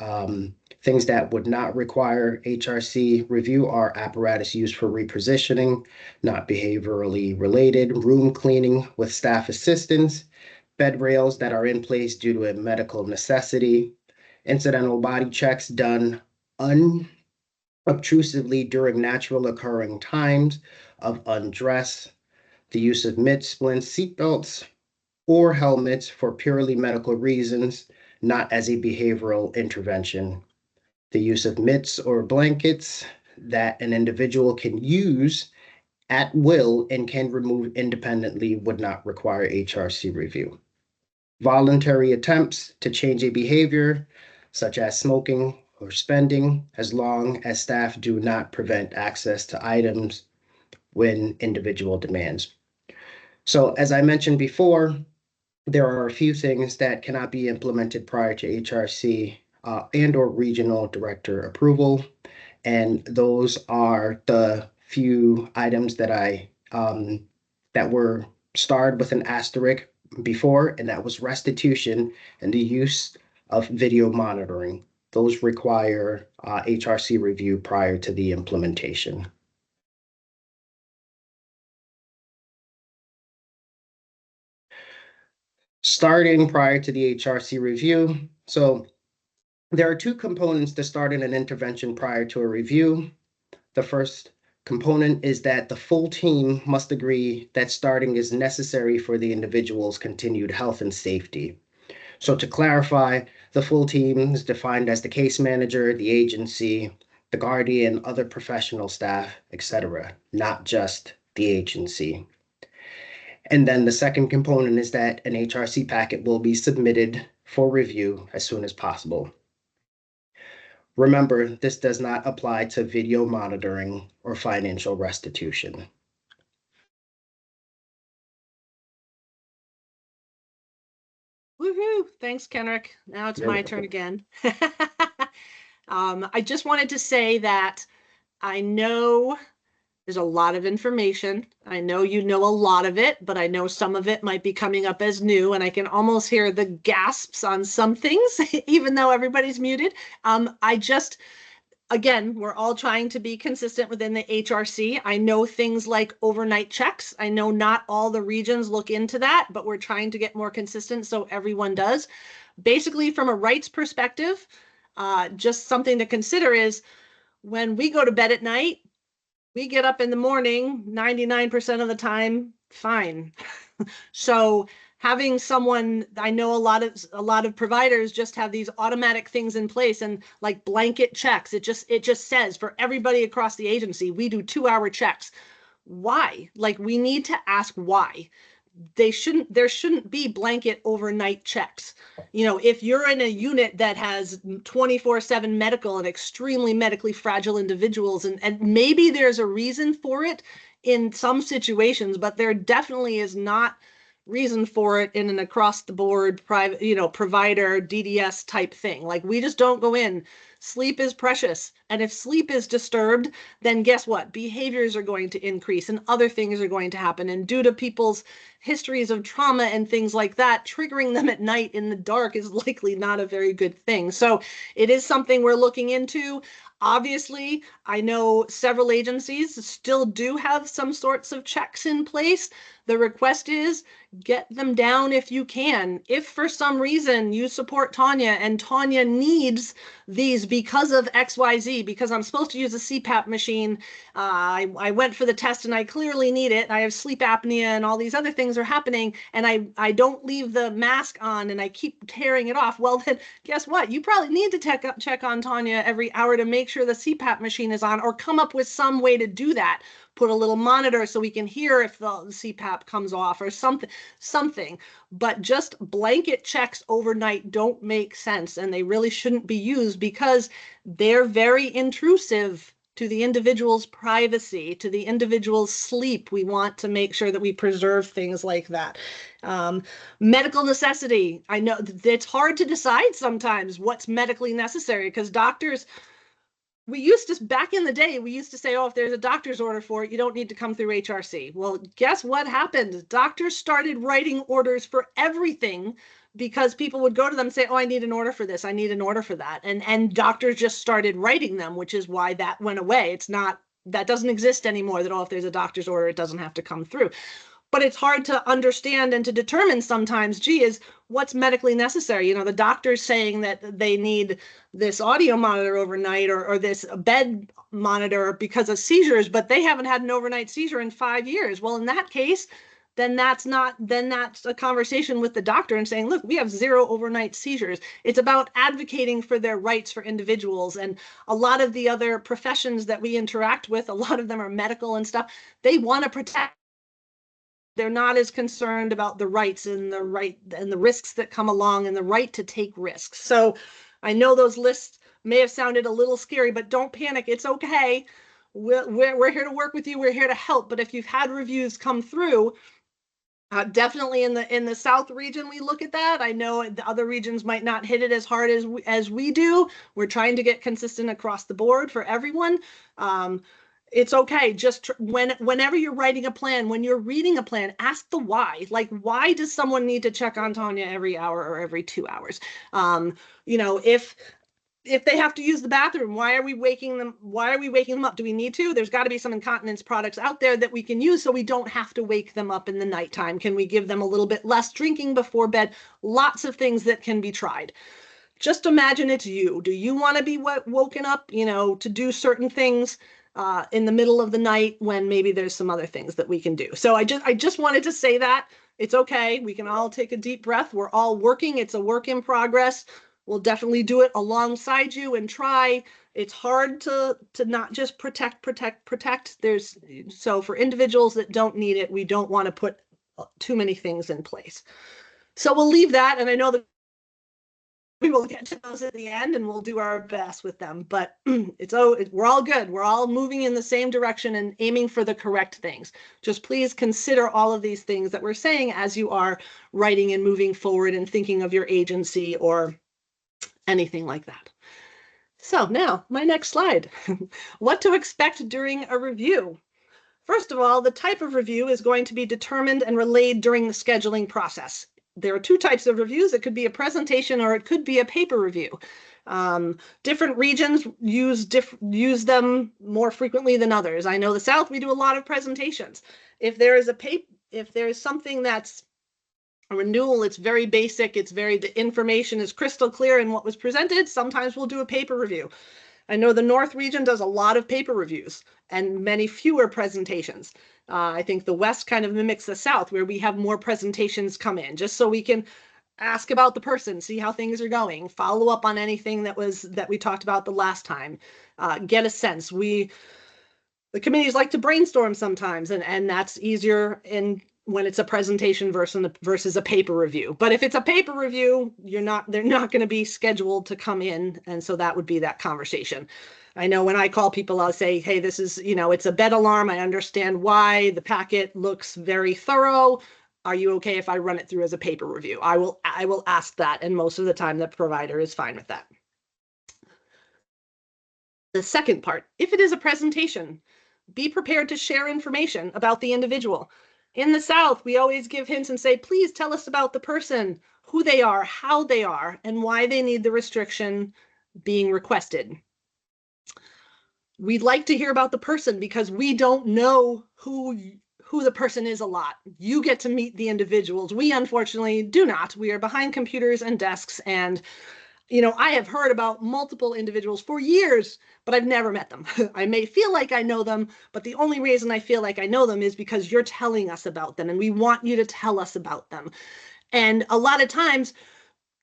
things that would not require HRC review are apparatus used for repositioning, not behaviorally related, room cleaning with staff assistance, bed rails that are in place due to a medical necessity, incidental body checks done unobtrusively during natural occurring times of undress, the use of mitts, splints, seatbelts, or helmets for purely medical reasons, not as a behavioral intervention, the use of mitts or blankets that an individual can use at will and can remove independently would not require HRC review. voluntary attempts to change a behavior, such as smoking or spending, as long as staff do not prevent access to items when individual demands. So, as I mentioned before, there are a few things that cannot be implemented prior to HRC and or regional director approval. And those are the few items that that were starred with an asterisk before, and that was restitution and the use of video monitoring. Those require HRC review prior to the implementation. Starting prior to the HRC review. So there are two components to starting an intervention prior to a review. The first component is that the full team must agree that starting is necessary for the individual's continued health and safety. So to clarify, the full team is defined as the case manager, the agency, the guardian, other professional staff, etc., not just the agency. And then the second component is that an HRC packet will be submitted for review as soon as possible. Remember, this does not apply to video monitoring or financial restitution. Woohoo! Thanks, Kenrick. Now it's You're my welcome. turn again. I just wanted to say that I know there's a lot of information. I know you know a lot of it, but I know some of it might be coming up as new, and I can almost hear the gasps on some things, even though everybody's muted. Again, we're all trying to be consistent within the HRC. I know things like overnight checks. I know not all the regions look into that, but we're trying to get more consistent so everyone does. Basically, from a rights perspective, just something to consider is when we go to bed at night, we get up in the morning 99% of the time fine. So having someone, I know a lot of providers just have these automatic things in place, and like blanket checks, it just says for everybody across the agency, we do 2-hour checks. Why? Like, we need to ask why. There shouldn't be blanket overnight checks. If you're in a unit that has 24/7 medical and extremely medically fragile individuals, and maybe there's a reason for it in some situations, but there definitely is not reason for it in an across the board private, provider DDS type thing. Like, we just don't go in. Sleep is precious. And if sleep is disturbed, then guess what? Behaviors are going to increase and other things are going to happen. And due to people's histories of trauma and things like that, triggering them at night in the dark is likely not a very good thing. So it is something we're looking into. Obviously, I know several agencies still do have some sorts of checks in place. The request is get them down if you can. If for some reason you support Tanya and Tanya needs these because of XYZ, because I'm supposed to use a CPAP machine, I went for the test and I clearly need it. I have sleep apnea and all these other things are happening, and I don't leave the mask on and I keep tearing it off. Well, then guess what? You probably need to check on Tanya every hour to make sure the CPAP machine is on, or come up with some way to do that. Put a little monitor so we can hear if the CPAP comes off or something. But just blanket checks overnight don't make sense, and they really shouldn't be used because they're very intrusive to the individual's privacy, to the individual's sleep. We want to make sure that we preserve things like that. Medical necessity. I know it's hard to decide sometimes what's medically necessary, because doctors, back in the day, we used to say, oh, if there's a doctor's order for it, you don't need to come through HRC. Well, guess what happened? Doctors started writing orders for everything because people would go to them and say, oh, I need an order for this. I need an order for that. And doctors just started writing them, which is why that went away. That doesn't exist anymore, that, oh, if there's a doctor's order, it doesn't have to come through. But it's hard to understand and to determine sometimes, is what's medically necessary. The doctor's saying that they need this audio monitor overnight or this bed monitor because of seizures, but they haven't had an overnight seizure in 5 years. Well, in that case, then that's a conversation with the doctor and saying, look, we have 0 overnight seizures. It's about advocating for their rights for individuals. And a lot of the other professions that we interact with, a lot of them are medical and stuff. They want to protect They're not as concerned about the rights and the risks that come along and the right to take risks. So I know those lists may have sounded a little scary, but don't panic. It's okay. We're here to work with you. We're here to help. But if you've had reviews come through, definitely in the South region, we look at that. I know the other regions might not hit it as hard as we do. We're trying to get consistent across the board for everyone. It's okay. Just whenever you're writing a plan, when you're reading a plan, ask the why. Like, why does someone need to check on Tanya every hour or every 2 hours? If they have to use the bathroom, why are we waking them up? Do we need to? There's got to be some incontinence products out there that we can use so we don't have to wake them up in the nighttime. Can we give them a little bit less drinking before bed? Lots of things that can be tried. Just imagine it's you. Do you want to be woken up, to do certain things in the middle of the night when maybe there's some other things that we can do? So I just wanted to say that it's okay. We can all take a deep breath. We're all working. It's a work in progress. We'll definitely do it alongside you and try. It's hard to not just protect. So for individuals that don't need it, we don't want to put too many things in place. So we'll leave that. And I know that we will get to those at the end and we'll do our best with them, but we're all good. We're all moving in the same direction and aiming for the correct things. Just please consider all of these things that we're saying as you are writing and moving forward and thinking of your agency or anything like that. So now my next slide, what to expect during a review. First of all, the type of review is going to be determined and relayed during the scheduling process. There are two types of reviews. It could be a presentation or it could be a paper review. Different regions use them more frequently than others. I know the South, we do a lot of presentations. If there is something that's a renewal, it's very basic, the information is crystal clear in what was presented, sometimes we'll do a paper review. I know the North region does a lot of paper reviews and many fewer presentations. I think the West kind of mimics the South, where we have more presentations come in, just so we can ask about the person, see how things are going, follow up on anything that we talked about the last time, get a sense. The committees like to brainstorm sometimes, and that's easier when it's a presentation versus a paper review. But if it's a paper review, they're not going to be scheduled to come in, and so that would be that conversation. I know when I call people, I'll say, hey, this is, it's a bed alarm. I understand why. The packet looks very thorough. Are you okay if I run it through as a paper review? I will ask that, and most of the time the provider is fine with that. The second part, if it is a presentation, be prepared to share information about the individual. In the South, we always give hints and say, please tell us about the person, who they are, how they are, and why they need the restriction being requested. We'd like to hear about the person because we don't know who the person is a lot. You get to meet the individuals. We unfortunately do not. We are behind computers and desks, and I have heard about multiple individuals for years, but I've never met them. I may feel like I know them, but the only reason I feel like I know them is because you're telling us about them, and we want you to tell us about them. And a lot of times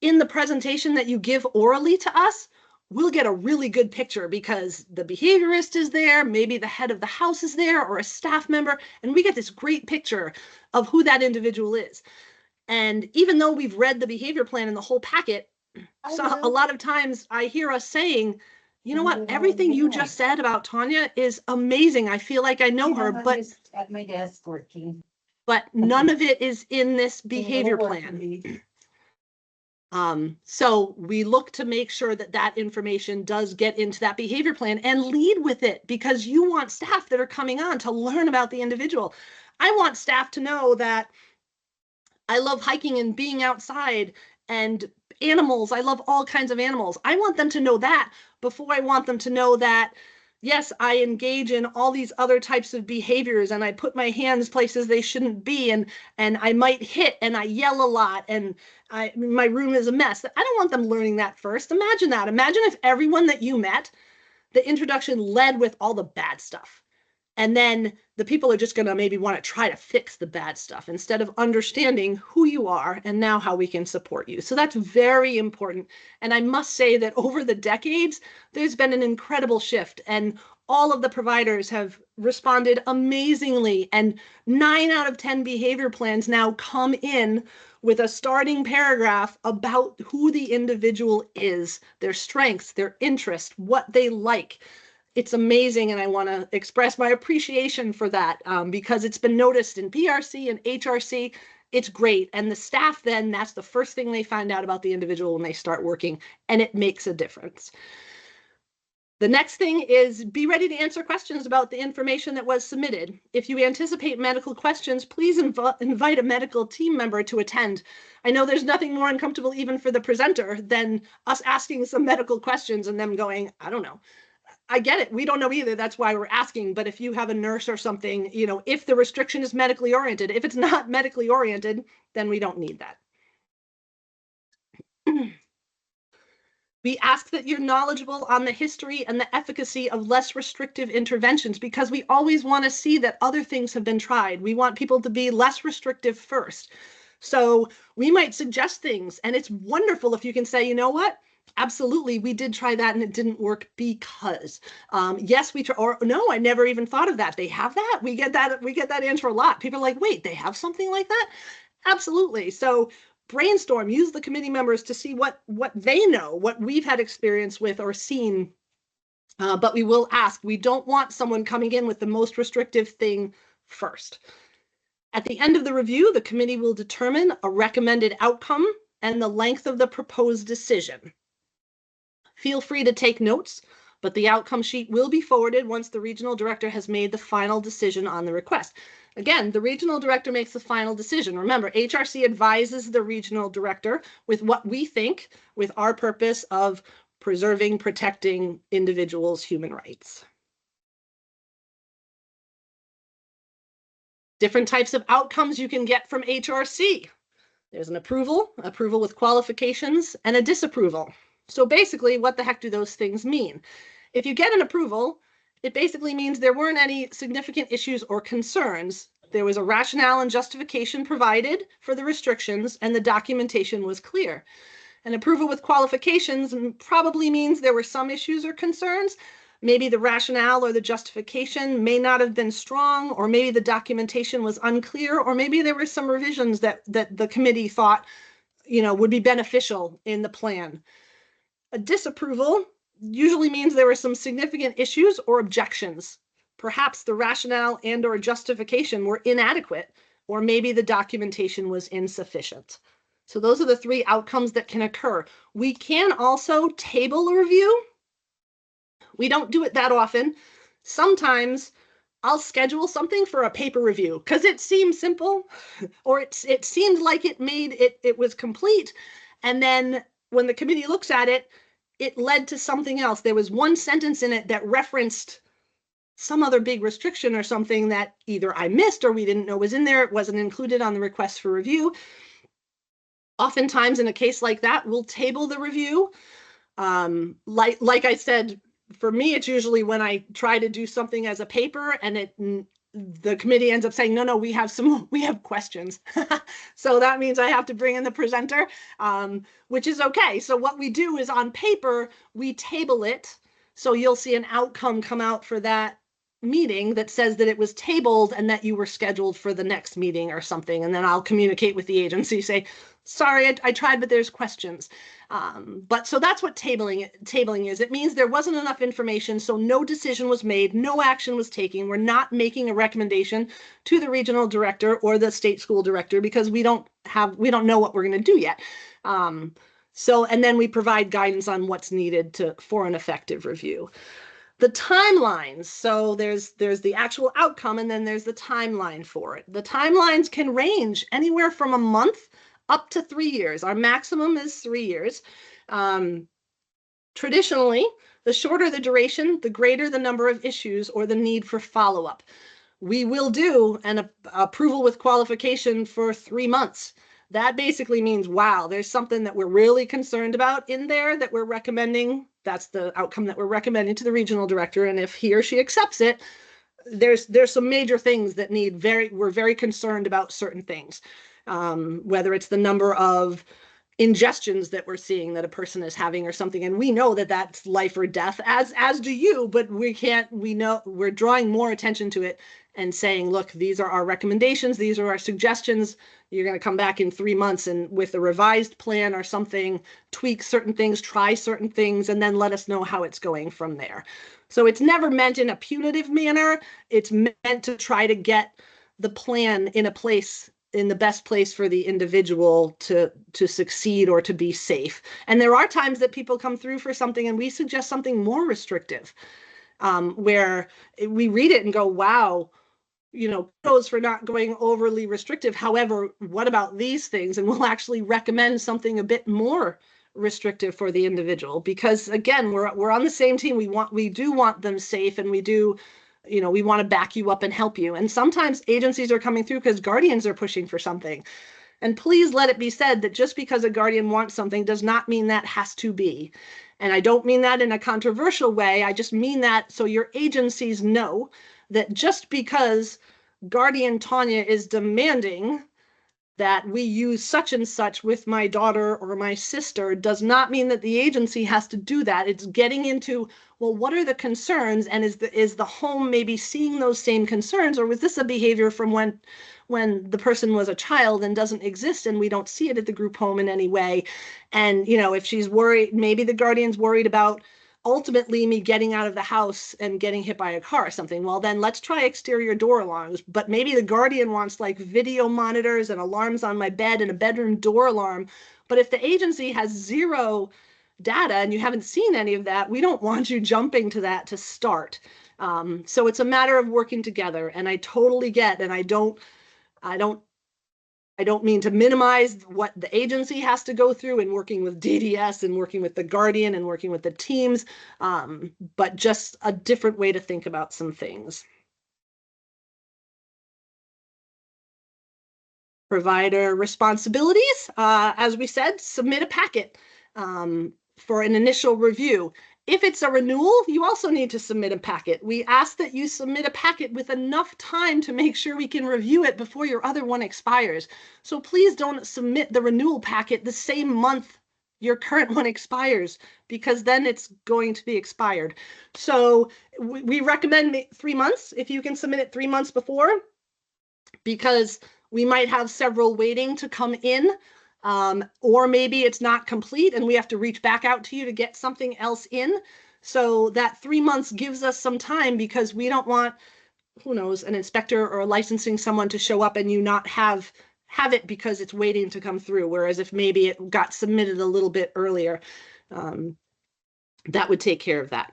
in the presentation that you give orally to us, we'll get a really good picture because the behaviorist is there, maybe the head of the house is there, or a staff member, and we get this great picture of who that individual is. And even though we've read the behavior plan in the whole packet, so a lot of times I hear us saying, you know what, everything you just said about Tanya is amazing. I feel like I know her, but at my desk working. But none of it is in this behavior plan. So we look to make sure that information does get into that behavior plan and lead with it, because you want staff that are coming on to learn about the individual. I want staff to know that I love hiking and being outside and animals. I love all kinds of animals. I want them to know that before I want them to know that, yes, I engage in all these other types of behaviors and I put my hands places they shouldn't be, and I might hit and I yell a lot and my room is a mess. I don't want them learning that first. Imagine that. Imagine if everyone that you met, the introduction led with all the bad stuff. And then the people are just going to maybe want to try to fix the bad stuff instead of understanding who you are and now how we can support you. So that's very important. And I must say that over the decades, there's been an incredible shift, and all of the providers have responded amazingly, and 9 out of 10 behavior plans now come in with a starting paragraph about who the individual is, their strengths, their interests, what they like. It's amazing, and I want to express my appreciation for that, because it's been noticed in PRC and HRC. It's great, and the staff then, that's the first thing they find out about the individual when they start working, and it makes a difference. The next thing is be ready to answer questions about the information that was submitted. If you anticipate medical questions, please invite a medical team member to attend. I know there's nothing more uncomfortable even for the presenter than us asking some medical questions and them going, I don't know. I get it. We don't know either. That's why we're asking. But if you have a nurse or something, you know, if the restriction is medically oriented, if it's not medically oriented, then we don't need that. We ask that you're knowledgeable on the history and the efficacy of less restrictive interventions, because we always want to see that other things have been tried. We want people to be less restrictive first. So we might suggest things, and it's wonderful if you can say, you know what? Absolutely, we did try that and it didn't work because. Yes, we try, or no, I never even thought of that. They have that. We get that answer a lot. People are like, wait, they have something like that? Absolutely. So brainstorm, use the committee members to see what they know, what we've had experience with or seen. But we will ask. We don't want someone coming in with the most restrictive thing first. At the end of the review, the committee will determine a recommended outcome and the length of the proposed decision. Feel free to take notes, but the outcome sheet will be forwarded once the regional director has made the final decision on the request. Again, the regional director makes the final decision. Remember, HRC advises the regional director with what we think, with our purpose of preserving, protecting individuals' human rights. Different types of outcomes you can get from HRC. There's an approval with qualifications, and a disapproval. So basically, what the heck do those things mean? If you get an approval, it basically means there weren't any significant issues or concerns. There was a rationale and justification provided for the restrictions, and the documentation was clear. An approval with qualifications probably means there were some issues or concerns. Maybe the rationale or the justification may not have been strong, or maybe the documentation was unclear, or maybe there were some revisions that the committee thought, you know, would be beneficial in the plan. A disapproval usually means there were some significant issues or objections. Perhaps the rationale and or justification were inadequate, or maybe the documentation was insufficient. So those are the 3 outcomes that can occur. We can also table a review. We don't do it that often. Sometimes I'll schedule something for a paper review because it seems simple, or it seemed like it was complete. And then when the committee looks at it, it led to something else. There was one sentence in it that referenced some other big restriction or something that either I missed or we didn't know was in there. It wasn't included on the request for review. Oftentimes in a case like that, we'll table the review. Like I said, for me, it's usually when I try to do something as a paper and the committee ends up saying, no, we have questions. So that means I have to bring in the presenter, which is okay. So what we do is on paper, we table it. So you'll see an outcome come out for that meeting that says that it was tabled and that you were scheduled for the next meeting or something. And then I'll communicate with the agency, say, sorry, I tried, but there's questions. But so that's what tabling is. It means there wasn't enough information, so no decision was made, no action was taken. We're not making a recommendation to the regional director or the state school director because we don't know what we're going to do yet. And then we provide guidance on what's needed for an effective review. The timelines, so there's the actual outcome and then there's the timeline for it. The timelines can range anywhere from a month up to 3 years. Our maximum is 3 years. Traditionally, the shorter the duration, the greater the number of issues or the need for follow-up. We will do an approval with qualification for 3 months. That basically means, wow, there's something that we're really concerned about in there that we're recommending. That's the outcome that we're recommending to the regional director. And if he or she accepts it, there's some major things that we're very concerned about certain things. Whether it's the number of ingestions that we're seeing that a person is having or something, and we know that that's life or death, as do you, but we know we're drawing more attention to it and saying, look, these are our recommendations, these are our suggestions, you're going to come back in 3 months and with a revised plan or something, tweak certain things, try certain things, and then let us know how it's going from there. So it's never meant in a punitive manner. It's meant to try to get the plan in a place, in the best place for the individual to succeed or to be safe. And there are times that people come through for something and we suggest something more restrictive, where we read it and go, wow, you know, kudos for not going overly restrictive. However, what about these things? And we'll actually recommend something a bit more restrictive for the individual, because again, we're on the same team. We do want them safe, and we do, you know, we want to back you up and help you. And sometimes agencies are coming through because guardians are pushing for something. And please let it be said that just because a guardian wants something does not mean that has to be. And I don't mean that in a controversial way. I just mean that so your agencies know that just because guardian Tanya is demanding that we use such and such with my daughter or my sister does not mean that the agency has to do that. It's getting into, well, what are the concerns? And is the home maybe seeing those same concerns? Or was this a behavior from when the person was a child and doesn't exist and we don't see it at the group home in any way? And, you know, if she's worried, maybe the guardian's worried about ultimately me getting out of the house and getting hit by a car or something. Well, then let's try exterior door alarms. But maybe the guardian wants like video monitors and alarms on my bed and a bedroom door alarm. But if the agency has zero data and you haven't seen any of that, we don't want you jumping to that to start. So it's a matter of working together. And I totally get, and I don't mean to minimize what the agency has to go through in working with DDS and working with the guardian and working with the teams, but just a different way to think about some things. Provider responsibilities, as we said, submit a packet for an initial review. If it's a renewal, you also need to submit a packet. We ask that you submit a packet with enough time to make sure we can review it before your other one expires. So please don't submit the renewal packet the same month your current one expires, because then it's going to be expired. So we recommend 3 months if you can submit it 3 months before, because we might have several waiting to come in. Or maybe it's not complete and we have to reach back out to you to get something else in. So that 3 months gives us some time, because we don't want, who knows, an inspector or licensing someone to show up and you not have it because it's waiting to come through. Whereas if maybe it got submitted a little bit earlier, that would take care of that.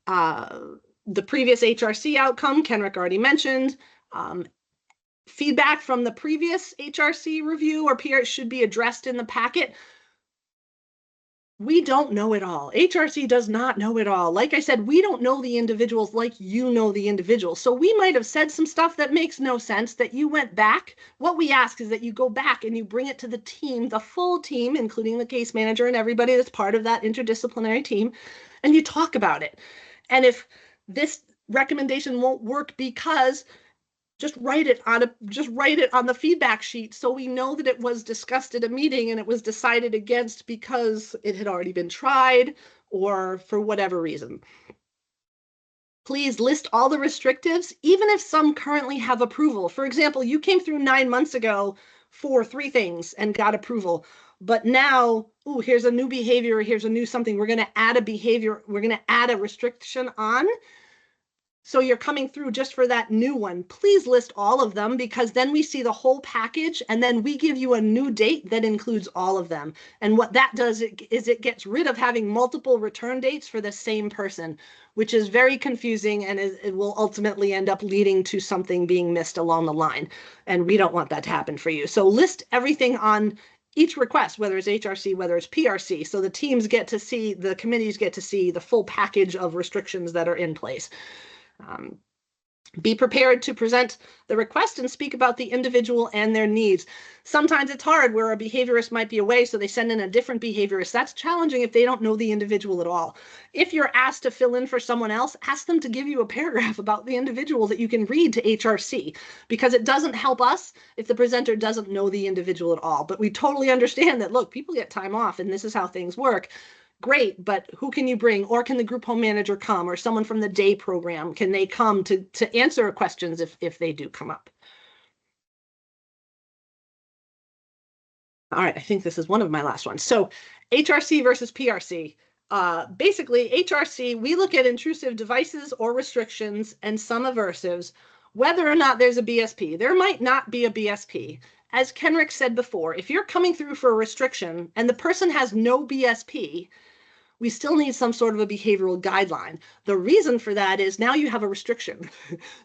The previous HRC outcome, Kenrick already mentioned. Feedback from the previous HRC review or PR should be addressed in the packet. We don't know it all. HRC does not know it all. Like I said, we don't know the individuals like you know the individuals. So we might have said some stuff that makes no sense, that you went back. What we ask is that you go back and you bring it to the team, the full team, including the case manager and everybody that's part of that interdisciplinary team, and you talk about it. And if this recommendation won't work because, just write it on the feedback sheet so we know that it was discussed at a meeting and it was decided against because it had already been tried or for whatever reason. Please list all the restrictives, even if some currently have approval. For example, you came through 9 months ago for 3 things and got approval, but now, oh, here's a new behavior, here's a new something. We're going to add a behavior, we're going to add a restriction on. So you're coming through just for that new one. Please list all of them, because then we see the whole package and then we give you a new date that includes all of them. And what that does is it gets rid of having multiple return dates for the same person, which is very confusing, and it will ultimately end up leading to something being missed along the line. And we don't want that to happen for you. So list everything on each request, whether it's HRC, whether it's PRC, so the teams get to see, the committees get to see the full package of restrictions that are in place. Be prepared to present the request and speak about the individual and their needs. Sometimes it's hard where a behaviorist might be away, so they send in a different behaviorist. That's challenging if they don't know the individual at all. If you're asked to fill in for someone else, ask them to give you a paragraph about the individual that you can read to HRC, because it doesn't help us if the presenter doesn't know the individual at all. But we totally understand that, look, people get time off and this is how things work. Great, but who can you bring? Or can the group home manager come, or someone from the day program? Can they come to answer questions if they do come up? All right, I think this is one of my last ones. So HRC versus PRC. Basically, HRC, we look at intrusive devices or restrictions and some aversives, whether or not there's a BSP. There might not be a BSP. As Kenrick said before, if you're coming through for a restriction and the person has no BSP, we still need some sort of a behavioral guideline. The reason for that is now you have a restriction.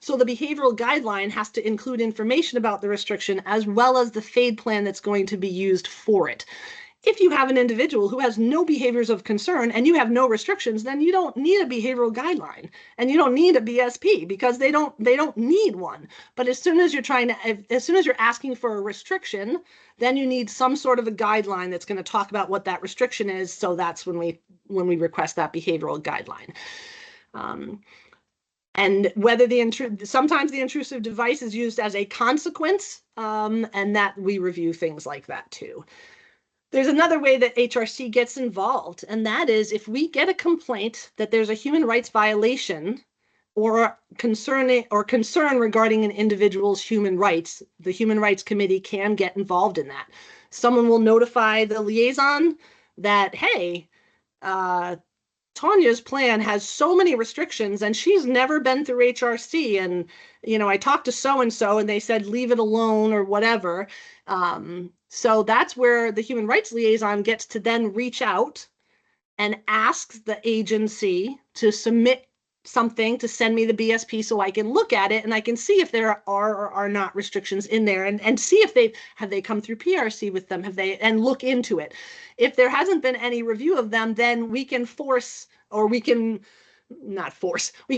So the behavioral guideline has to include information about the restriction as well as the FADE plan that's going to be used for it. If you have an individual who has no behaviors of concern and you have no restrictions, then you don't need a behavioral guideline and you don't need a BSP because they don't need one. But as soon as you're asking for a restriction, then you need some sort of a guideline that's going to talk about what that restriction is. So that's when we request that behavioral guideline. And whether sometimes the intrusive device is used as a consequence, and that we review things like that too. There's another way that HRC gets involved, and that is if we get a complaint that there's a human rights violation or concern regarding an individual's human rights, the Human Rights Committee can get involved in that. Someone will notify the liaison that, hey, Tanya's plan has so many restrictions and she's never been through HRC. And, I talked to so-and-so and they said, leave it alone or whatever. So that's where the human rights liaison gets to then reach out and ask the agency to submit something to send me the BSP so I can look at it and I can see if there are or are not restrictions in there and see if they come through PRC with them, and look into it. If there hasn't been any review of them, then we can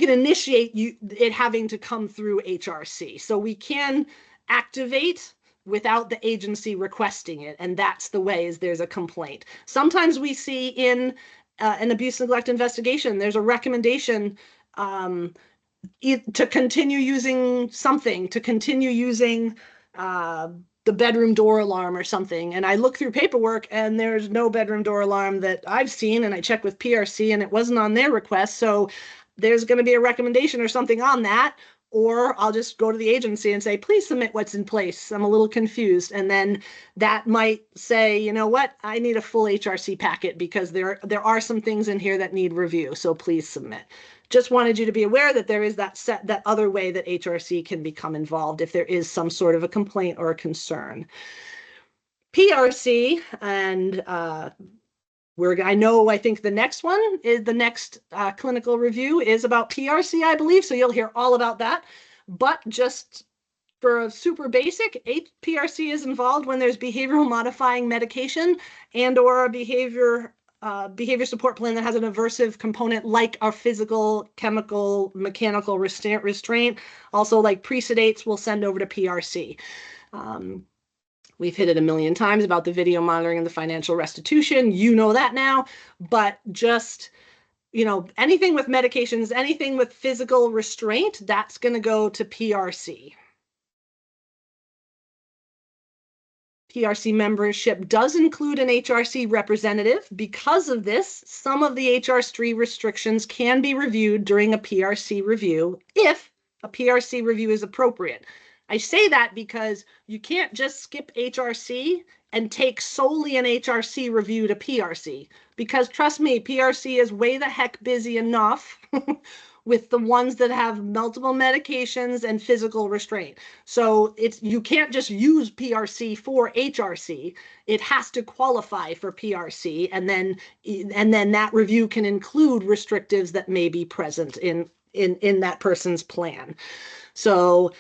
initiate it having to come through HRC. So we can activate without the agency requesting it. And that's the way, is there's a complaint. Sometimes we see in an abuse neglect investigation, there's a recommendation to continue using something, to continue using the bedroom door alarm or something. And I look through paperwork and there's no bedroom door alarm that I've seen, and I check with PRC and it wasn't on their request. So there's going to be a recommendation or something on that. Or I'll just go to the agency and say, please submit what's in place. I'm a little confused. And then that might say, you know what, I need a full HRC packet because there are some things in here that need review. So please submit. Just wanted you to be aware that there is that other way that HRC can become involved if there is some sort of a complaint or a concern. PRC, and I think the next one is the next clinical review is about PRC, I believe. So you'll hear all about that. But just for a super basic, PRC is involved when there's behavioral modifying medication and or a behavior support plan that has an aversive component like our physical, chemical, mechanical restraint. Also like pre-sedates we'll send over to PRC. We've hit it a million times about the video monitoring and the financial restitution. You know that now, but just, anything with medications, anything with physical restraint, that's going to go to PRC. PRC membership does include an HRC representative. Because of this, some of the HRC restrictions can be reviewed during a PRC review if a PRC review is appropriate. I say that because you can't just skip HRC and take solely an HRC review to PRC, because trust me, PRC is way the heck busy enough with the ones that have multiple medications and physical restraint. So you can't just use PRC for HRC. It has to qualify for PRC, and then that review can include restrictives that may be present in that person's plan. So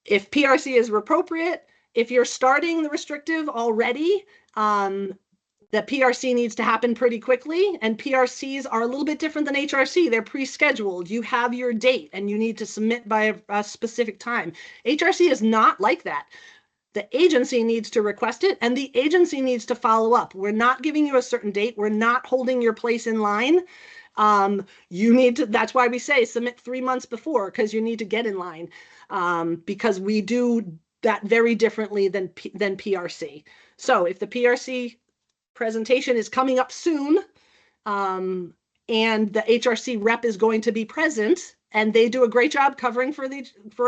if PRC is appropriate, if you're starting the restrictive already, that PRC needs to happen pretty quickly, and PRCs are a little bit different than HRC. They're pre-scheduled. You have your date and you need to submit by a specific time. HRC is not like that. The agency needs to request it and the agency needs to follow up. We're not giving you a certain date. We're not holding your place in line. You need to, that's why we say submit 3 months before, because you need to get in line, because we do that very differently than PRC. So if the PRC presentation is coming up soon, and the HRC rep is going to be present, and they do a great job covering for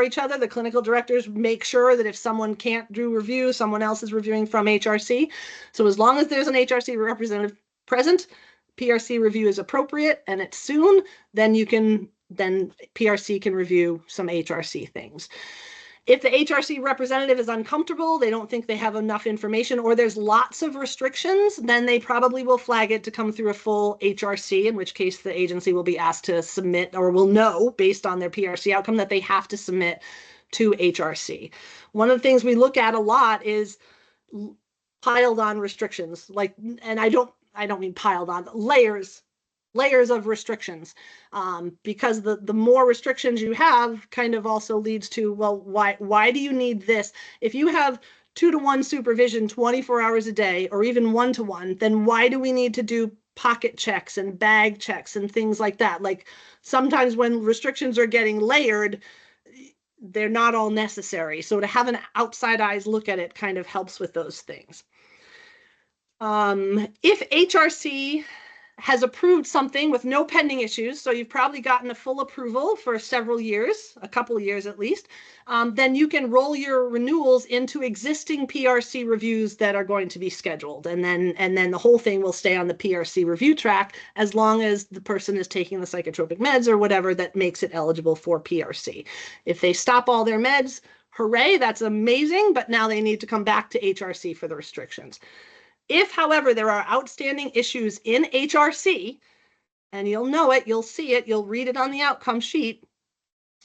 each other. The clinical directors make sure that if someone can't do review, someone else is reviewing from HRC. So as long as there's an HRC representative present, PRC review is appropriate and it's soon, then PRC can review some HRC things. If the HRC representative is uncomfortable, they don't think they have enough information, or there's lots of restrictions, then they probably will flag it to come through a full HRC, in which case the agency will be asked to submit, or will know based on their PRC outcome that they have to submit to HRC. One of the things we look at a lot is piled on restrictions, like, and I don't mean piled on, layers of restrictions, because the more restrictions you have kind of also leads to, well, why do you need this? If you have 2-to-1 supervision 24 hours a day, or even 1-to-1, then why do we need to do pocket checks and bag checks and things like that? Like, sometimes when restrictions are getting layered, they're not all necessary. So to have an outside eyes look at it kind of helps with those things. If HRC has approved something with no pending issues, so you've probably gotten a full approval for several years, a couple of years at least, then you can roll your renewals into existing PRC reviews that are going to be scheduled. And then the whole thing will stay on the PRC review track as long as the person is taking the psychotropic meds or whatever that makes it eligible for PRC. If they stop all their meds, hooray, that's amazing, but now they need to come back to HRC for the restrictions. If, however, there are outstanding issues in HRC, and you'll know it, you'll see it, you'll read it on the outcome sheet,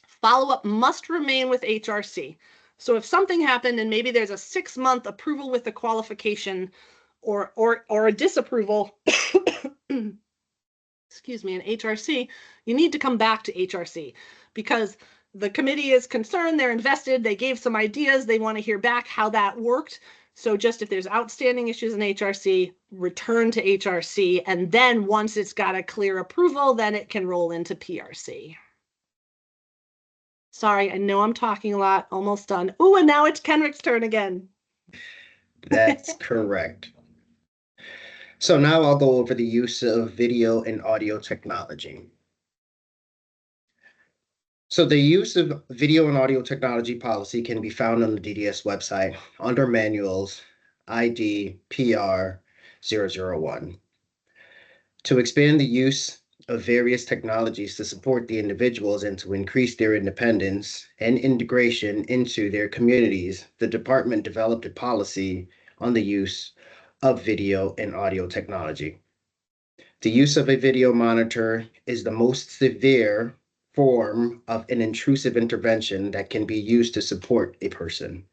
follow-up must remain with HRC. So if something happened and maybe there's a 6-month approval with the qualification or a disapproval, excuse me, in HRC, you need to come back to HRC because the committee is concerned, they're invested, they gave some ideas, they want to hear back how that worked. So just if there's outstanding issues in HRC, return to HRC, and then once it's got a clear approval, then it can roll into PRC. Sorry, I know I'm talking a lot, almost done. Oh, and now it's Kenrick's turn again. That's correct. So now I'll go over the use of video and audio technology. So the use of video and audio technology policy can be found on the DDS website under Manuals ID PR 001. To expand the use of various technologies to support the individuals and to increase their independence and integration into their communities, the department developed a policy on the use of video and audio technology. The use of a video monitor is the most severe form of an intrusive intervention that can be used to support a person.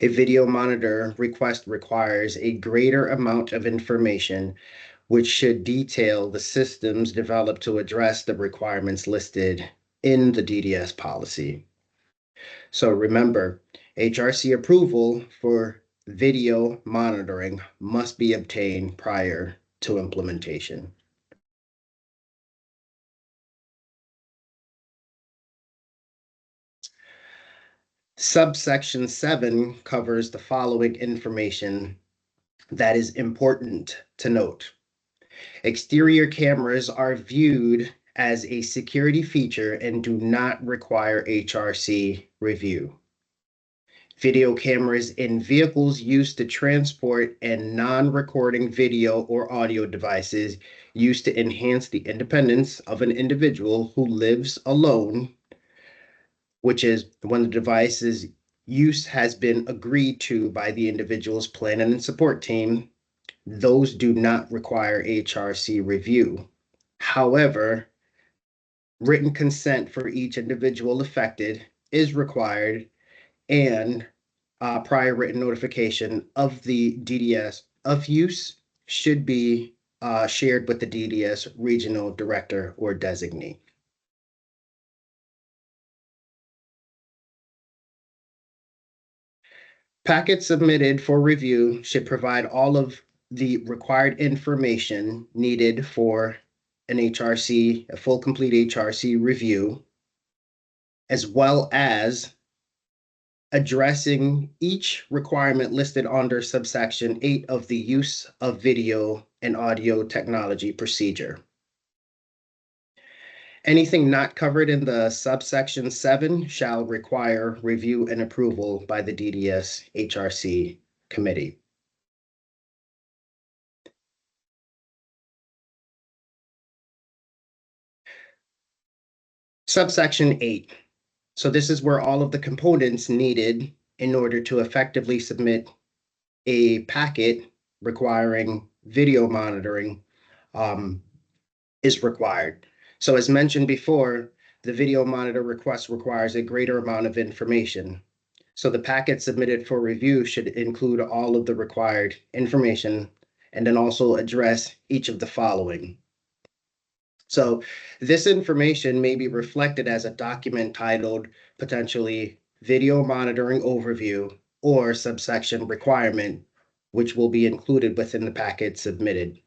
A video monitor request requires a greater amount of information, which should detail the systems developed to address the requirements listed in the DDS policy. So remember, HRC approval for video monitoring must be obtained prior to implementation. Subsection 7 covers the following information that is important to note. Exterior cameras are viewed as a security feature and do not require HRC review. Video cameras in vehicles used to transport and non-recording video or audio devices used to enhance the independence of an individual who lives alone, which is when the device's use has been agreed to by the individual's planning and support team. Those do not require HRC review. However, written consent for each individual affected is required, and prior written notification of the DDS of use should be shared with the DDS regional director or designee. Packets submitted for review should provide all of the required information needed for an HRC, a full complete HRC review, as well as addressing each requirement listed under subsection 8 of the use of video and audio technology procedure. Anything not covered in the subsection 7 shall require review and approval by the DDS HRC committee. Subsection 8. So this is where all of the components needed in order to effectively submit a packet requiring video monitoring is required. So as mentioned before, the video monitor request requires a greater amount of information. So the packet submitted for review should include all of the required information and then also address each of the following. So this information may be reflected as a document titled potentially Video Monitoring Overview or subsection requirement, which will be included within the packet submitted.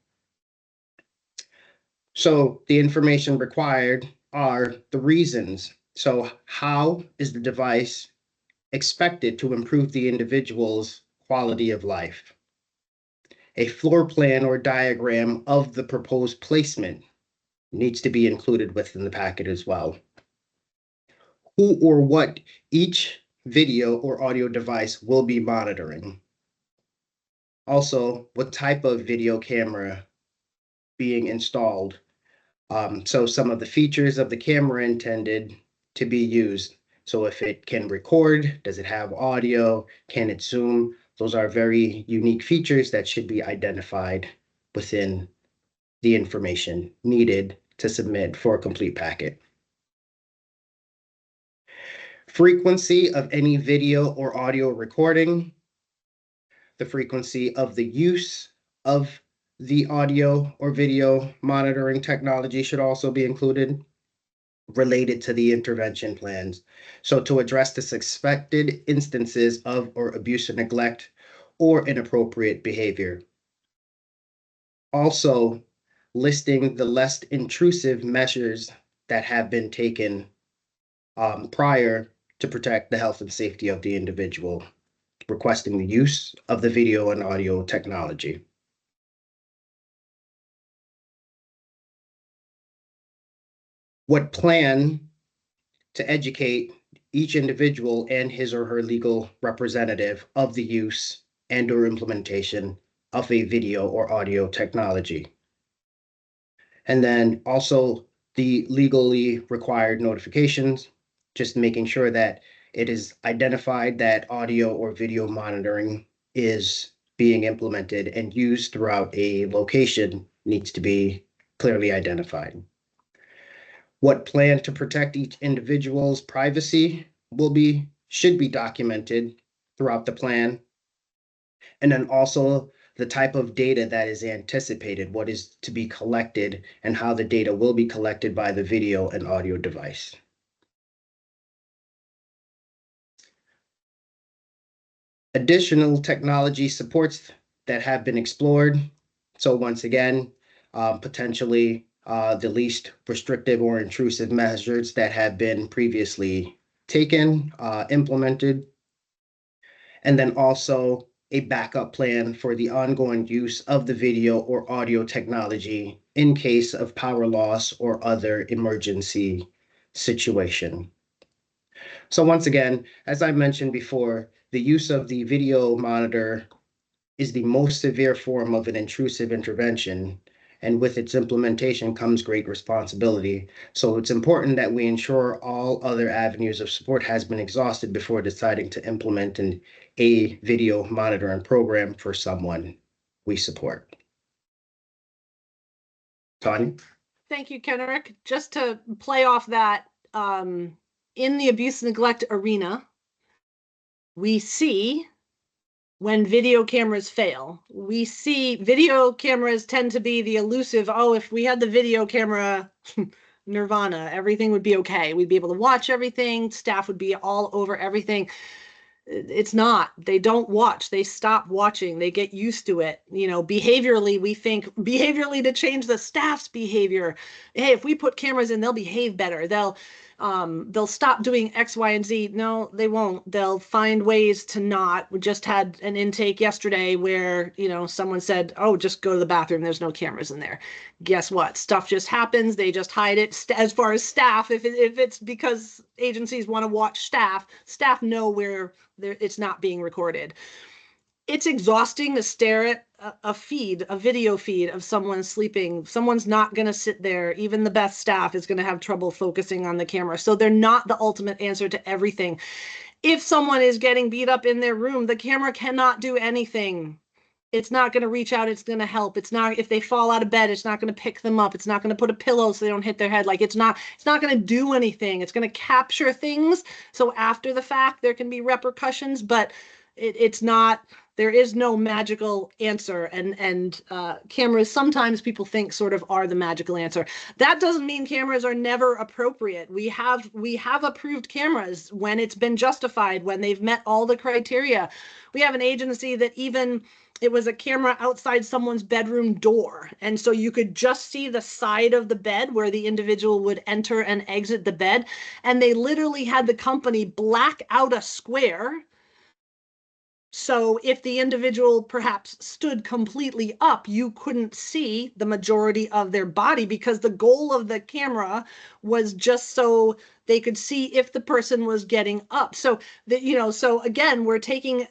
So the information required are the reasons. So how is the device expected to improve the individual's quality of life? A floor plan or diagram of the proposed placement needs to be included within the packet as well. Who or what each video or audio device will be monitoring. Also, what type of video camera being installed. So some of the features of the camera intended to be used. So if it can record, does it have audio, can it zoom? Those are very unique features that should be identified within the information needed to submit for a complete packet. Frequency of any video or audio recording, the frequency of the use of the audio or video monitoring technology should also be included, related to the intervention plans. So to address the suspected instances of or abuse or neglect or inappropriate behavior. Also, listing the less intrusive measures that have been taken prior to protect the health and safety of the individual, requesting the use of the video and audio technology. What plan to educate each individual and his or her legal representative of the use and or implementation of a video or audio technology. And then also the legally required notifications, just making sure that it is identified that audio or video monitoring is being implemented and used throughout a location needs to be clearly identified. What plan to protect each individual's privacy should be documented throughout the plan. And then also the type of data that is anticipated, what is to be collected, and how the data will be collected by the video and audio device. Additional technology supports that have been explored. So once again, potentially the least restrictive or intrusive measures that have been previously taken, implemented, and then also a backup plan for the ongoing use of the video or audio technology in case of power loss or other emergency situation. So once again, as I mentioned before, the use of the video monitor is the most severe form of an intrusive intervention, and with its implementation comes great responsibility. So it's important that we ensure all other avenues of support has been exhausted before deciding to implement a video monitoring program for someone we support. Tanya? Thank you, Kenrick. Just to play off that, in the abuse and neglect arena, we see when video cameras fail. We see video cameras tend to be the elusive, oh, if we had the video camera nirvana, everything would be okay. We'd be able to watch everything. Staff would be all over everything. It's not. They don't watch. They stop watching. They get used to it. You know, behaviorally, we think behaviorally to change the staff's behavior. Hey, if we put cameras in, they'll behave better. They'll stop doing X, Y, and Z. No, they won't. They'll find ways to not. We just had an intake yesterday where, you know, someone said, oh, just go to the bathroom. There's no cameras in there. Guess what? Stuff just happens. They just hide it. As far as staff, if it's because agencies want to watch staff know where it's not being recorded. It's exhausting to stare at a video feed of someone sleeping. Someone's not going to sit there. Even the best staff is going to have trouble focusing on the camera. So they're not the ultimate answer to everything. If someone is getting beat up in their room, the camera cannot do anything. It's not going to reach out. It's going to help. It's not, if they fall out of bed, it's not going to pick them up. It's not going to put a pillow so they don't hit their head. Like it's not going to do anything. It's going to capture things. So after the fact, there can be repercussions, but it's not, there is no magical answer. And cameras, sometimes people think sort of are the magical answer. That doesn't mean cameras are never appropriate. We have approved cameras when it's been justified, when they've met all the criteria. We have an agency that even, it was a camera outside someone's bedroom door. And so you could just see the side of the bed where the individual would enter and exit the bed. And they literally had the company black out a square. So if the individual perhaps stood completely up, you couldn't see the majority of their body, because the goal of the camera was just so they could see if the person was getting up. So that, you know, so again, we're taking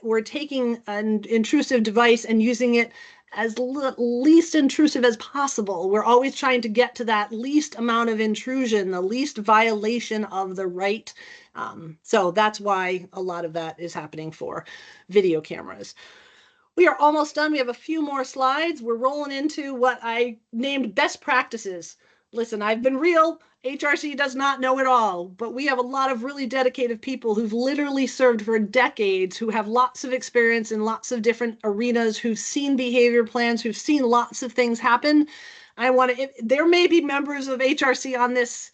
an intrusive device and using it as least intrusive as possible. We're always trying to get to that least amount of intrusion, the least violation of the right. So that's why a lot of that is happening for video cameras. We are almost done. We have a few more slides. We're rolling into what I named best practices. Listen, I've been real. HRC does not know it all, but we have a lot of really dedicated people who've literally served for decades, who have lots of experience in lots of different arenas, who've seen behavior plans, who've seen lots of things happen. There may be members of HRC on this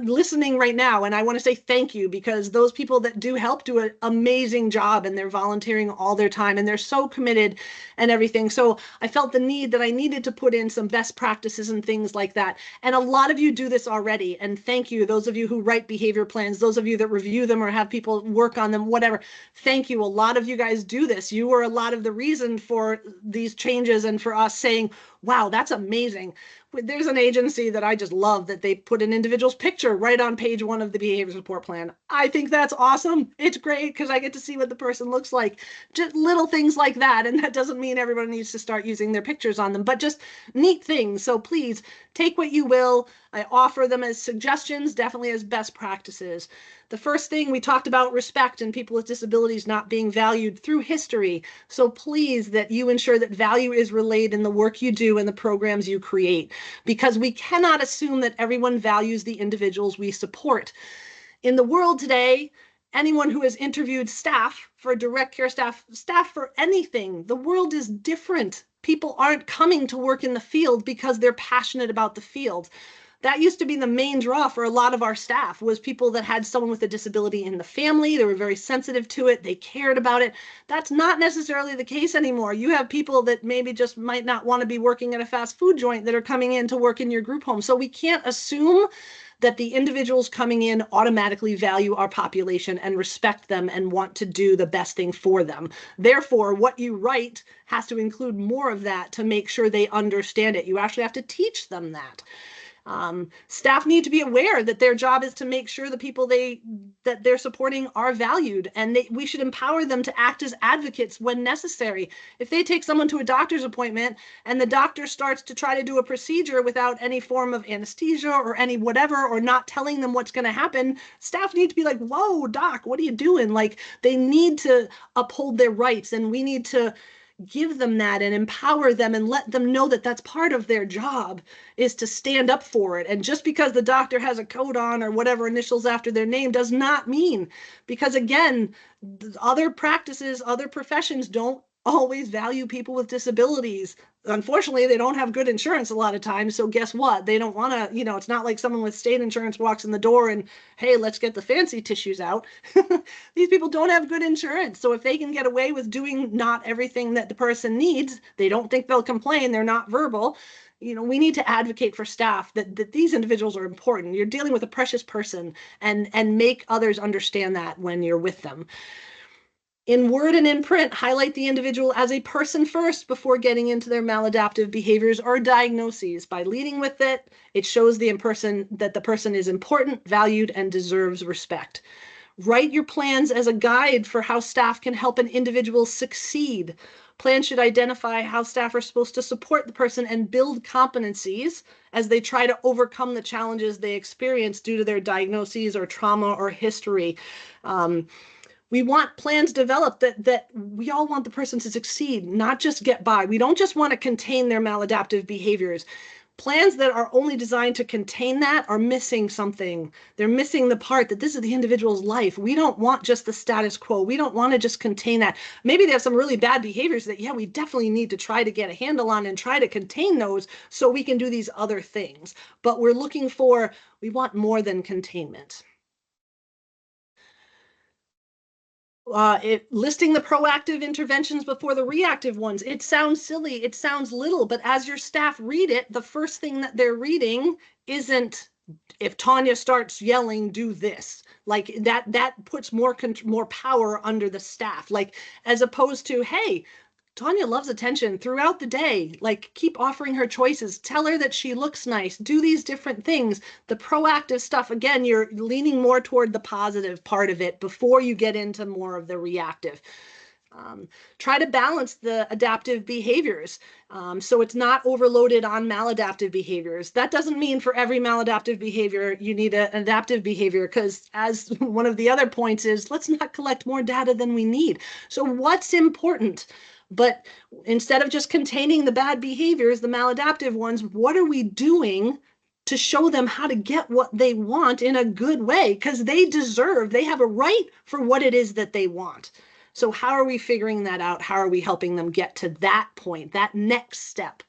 listening right now, and I want to say thank you, because those people that do help do an amazing job, and they're volunteering all their time, and they're so committed and everything. So I felt the need that I needed to put in some best practices and things like that. And a lot of you do this already, and thank you. Those of you who write behavior plans, those of you that review them or have people work on them, whatever, thank you. A lot of you guys do this. You are a lot of the reason for these changes and for us saying, wow, that's amazing. There's an agency that I just love that they put an individual's picture right on page 1 of the behavior support plan. I think that's awesome. It's great because I get to see what the person looks like. Just little things like that. And that doesn't mean everybody needs to start using their pictures on them, but just neat things. So please take what you will. I offer them as suggestions, definitely as best practices. The first thing we talked about, respect and people with disabilities not being valued through history. So please, that you ensure that value is relayed in the work you do and the programs you create, because we cannot assume that everyone values the individuals we support. In the world today, anyone who has interviewed staff for direct care staff for anything, the world is different. People aren't coming to work in the field because they're passionate about the field. That used to be the main draw for a lot of our staff, was people that had someone with a disability in the family. They were very sensitive to it. They cared about it. That's not necessarily the case anymore. You have people that maybe just might not want to be working at a fast food joint that are coming in to work in your group home. So we can't assume that the individuals coming in automatically value our population and respect them and want to do the best thing for them. Therefore, what you write has to include more of that to make sure they understand it. You actually have to teach them that. Staff need to be aware that their job is to make sure the people that they're supporting are valued, and we should empower them to act as advocates when necessary. If they take someone to a doctor's appointment and the doctor starts to try to do a procedure without any form of anesthesia or any whatever, or not telling them what's going to happen, staff need to be like, whoa, doc, what are you doing? Like, they need to uphold their rights, and we need to give them that and empower them and let them know that that's part of their job, is to stand up for it. And just because the doctor has a coat on or whatever initials after their name does not mean, because again, other practices, other professions don't always value people with disabilities. Unfortunately, they don't have good insurance a lot of times. So guess what? They don't want to, it's not like someone with state insurance walks in the door and, hey, let's get the fancy tissues out. These people don't have good insurance. So if they can get away with doing not everything that the person needs, they don't think they'll complain. They're not verbal. We need to advocate for staff that these individuals are important. You're dealing with a precious person, and make others understand that when you're with them. In word and in print, highlight the individual as a person first before getting into their maladaptive behaviors or diagnoses. By leading with it, it shows that the person is important, valued, and deserves respect. Write your plans as a guide for how staff can help an individual succeed. Plans should identify how staff are supposed to support the person and build competencies as they try to overcome the challenges they experience due to their diagnoses or trauma or history. We want plans developed that we all want the person to succeed, not just get by. We don't just want to contain their maladaptive behaviors. Plans that are only designed to contain that are missing something. They're missing the part that this is the individual's life. We don't want just the status quo. We don't want to just contain that. Maybe they have some really bad behaviors that, we definitely need to try to get a handle on and try to contain those so we can do these other things. But we want more than containment. Listing the proactive interventions before the reactive ones. It sounds silly, it sounds little, but as your staff read it, the first thing that they're reading isn't, if Tanya starts yelling, do this. Like that puts more power under the staff. Like, as opposed to, hey, Tanya loves attention throughout the day. Like, keep offering her choices. Tell her that she looks nice. Do these different things. The proactive stuff, again, you're leaning more toward the positive part of it before you get into more of the reactive. Try to balance the adaptive behaviors so it's not overloaded on maladaptive behaviors. That doesn't mean for every maladaptive behavior you need an adaptive behavior, because as one of the other points is, let's not collect more data than we need. So what's important? But instead of just containing the bad behaviors, the maladaptive ones, what are we doing to show them how to get what they want in a good way? Because they have a right for what it is that they want. So how are we figuring that out? How are we helping them get to that point, that next step?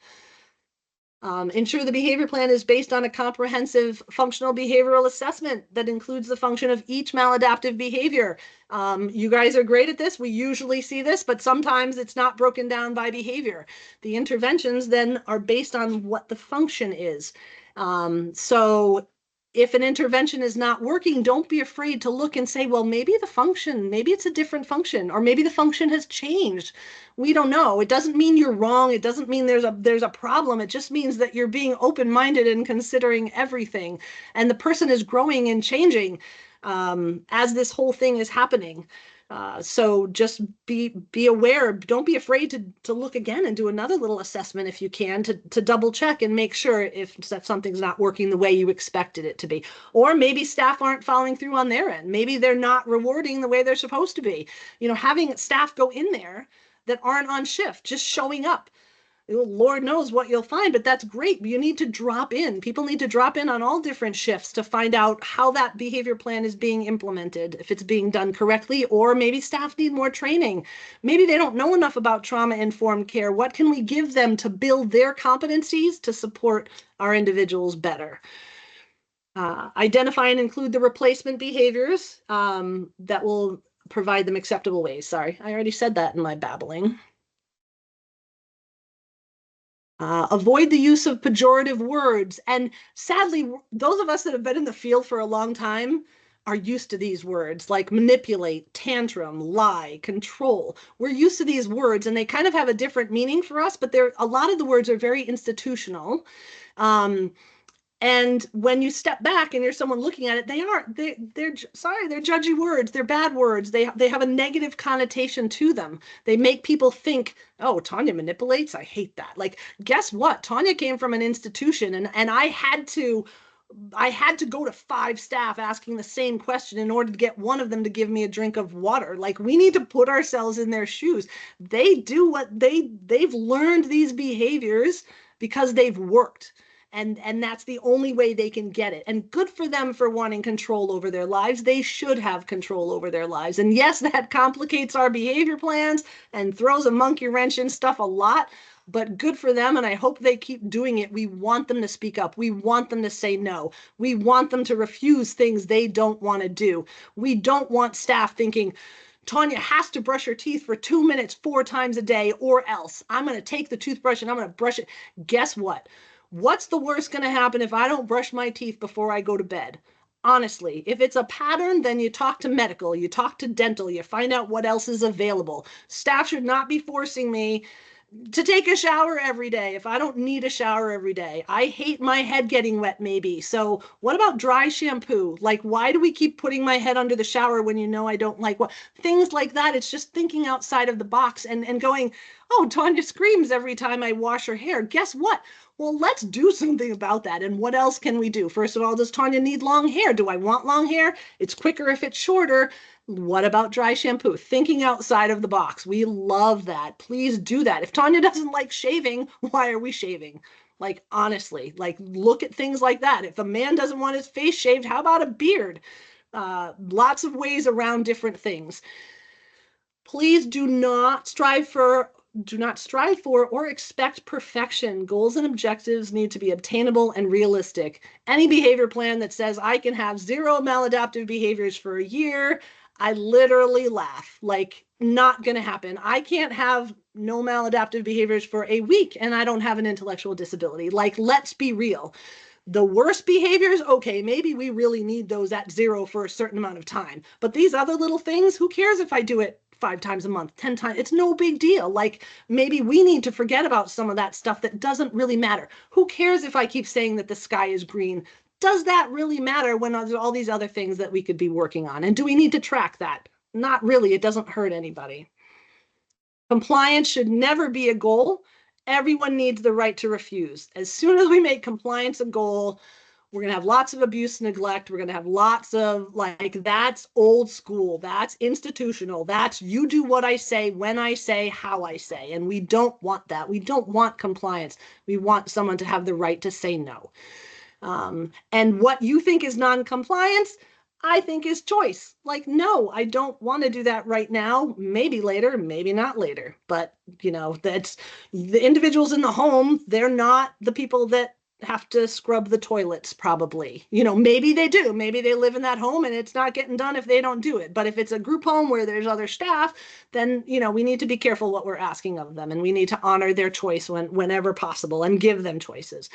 Ensure the behavior plan is based on a comprehensive functional behavioral assessment that includes the function of each maladaptive behavior. You guys are great at this. We usually see this, but sometimes it's not broken down by behavior. The interventions then are based on what the function is. So if an intervention is not working, don't be afraid to look and say, well, maybe it's a different function, or maybe the function has changed. We don't know. It doesn't mean you're wrong. It doesn't mean there's a problem. It just means that you're being open-minded and considering everything. And the person is growing and changing as this whole thing is happening. So just be aware. Don't be afraid to look again and do another little assessment if you can, to double check and make sure if something's not working the way you expected it to be. Or maybe staff aren't following through on their end. Maybe they're not rewarding the way they're supposed to be. Having staff go in there that aren't on shift, just showing up. Lord knows what you'll find, but that's great. You need to drop in. People need to drop in on all different shifts to find out how that behavior plan is being implemented, if it's being done correctly, or maybe staff need more training. Maybe they don't know enough about trauma-informed care. What can we give them to build their competencies to support our individuals better? Identify and include the replacement behaviors that will provide them acceptable ways. Sorry, I already said that in my babbling. Avoid the use of pejorative words. And sadly, those of us that have been in the field for a long time are used to these words like manipulate, tantrum, lie, control. We're used to these words, and they kind of have a different meaning for us, but a lot of the words are very institutional. And when you step back and you're someone looking at it, they're judgy words. They're bad words. They have a negative connotation to them. They make people think, oh, Tanya manipulates. I hate that. Like, guess what? Tanya came from an institution, and I had to I had to go to 5 staff asking the same question in order to get one of them to give me a drink of water. Like, we need to put ourselves in their shoes. They do what they've learned these behaviors because they've worked. And that's the only way they can get it. And good for them for wanting control over their lives. They should have control over their lives. And yes, that complicates our behavior plans and throws a monkey wrench in stuff a lot, but good for them. And I hope they keep doing it. We want them to speak up. We want them to say no. We want them to refuse things they don't want to do. We don't want staff thinking, Tanya has to brush her teeth for 2 minutes 4 times a day, or else I'm going to take the toothbrush and I'm going to brush it. Guess what? What's the worst going to happen if I don't brush my teeth before I go to bed? Honestly, if it's a pattern, then you talk to medical, you talk to dental, you find out what else is available. Staff should not be forcing me to take a shower every day if I don't need a shower every day. I hate my head getting wet, maybe. So what about dry shampoo? Like, why do we keep putting my head under the shower when you know I don't like what? Things like that. It's just thinking outside of the box and going, oh, Tanya screams every time I wash her hair. Guess what? Well, let's do something about that. And what else can we do? First of all, does Tanya need long hair? Do I want long hair? It's quicker if it's shorter. What about dry shampoo? Thinking outside of the box. We love that. Please do that. If Tanya doesn't like shaving, why are we shaving? Like, honestly, like, look at things like that. If a man doesn't want his face shaved, how about a beard? Lots of ways around different things. Please do not strive for or expect perfection. Goals and objectives need to be obtainable and realistic. Any behavior plan that says I can have 0 maladaptive behaviors for a year, I literally laugh. Like, not going to happen. I can't have no maladaptive behaviors for a week and I don't have an intellectual disability. Like, let's be real. The worst behaviors, okay, maybe we really need those at 0 for a certain amount of time. But these other little things, who cares if I do it 5 times a month, 10 times? It's no big deal. Like, maybe we need to forget about some of that stuff that doesn't really matter. Who cares if I keep saying that the sky is green? Does that really matter when there's all these other things that we could be working on? And do we need to track that? Not really. It doesn't hurt anybody. Compliance should never be a goal. Everyone needs the right to refuse. As soon as we make compliance a goal, we're going to have lots of abuse, neglect. We're going to have lots of, like, that's old school. That's institutional. That's you do what I say, when I say, how I say. And we don't want that. We don't want compliance. We want someone to have the right to say no. And what you think is non-compliance, I think is choice. Like, no, I don't want to do that right now. Maybe later, maybe not later. But, you know, that's the individuals in the home. They're not the people that have to scrub the toilets, probably. You know, maybe they do. Maybe they live in that home and it's not getting done if they don't do it. But if it's a group home where there's other staff, then, you know, we need to be careful what we're asking of them. And we need to honor their choice whenever possible and give them choices.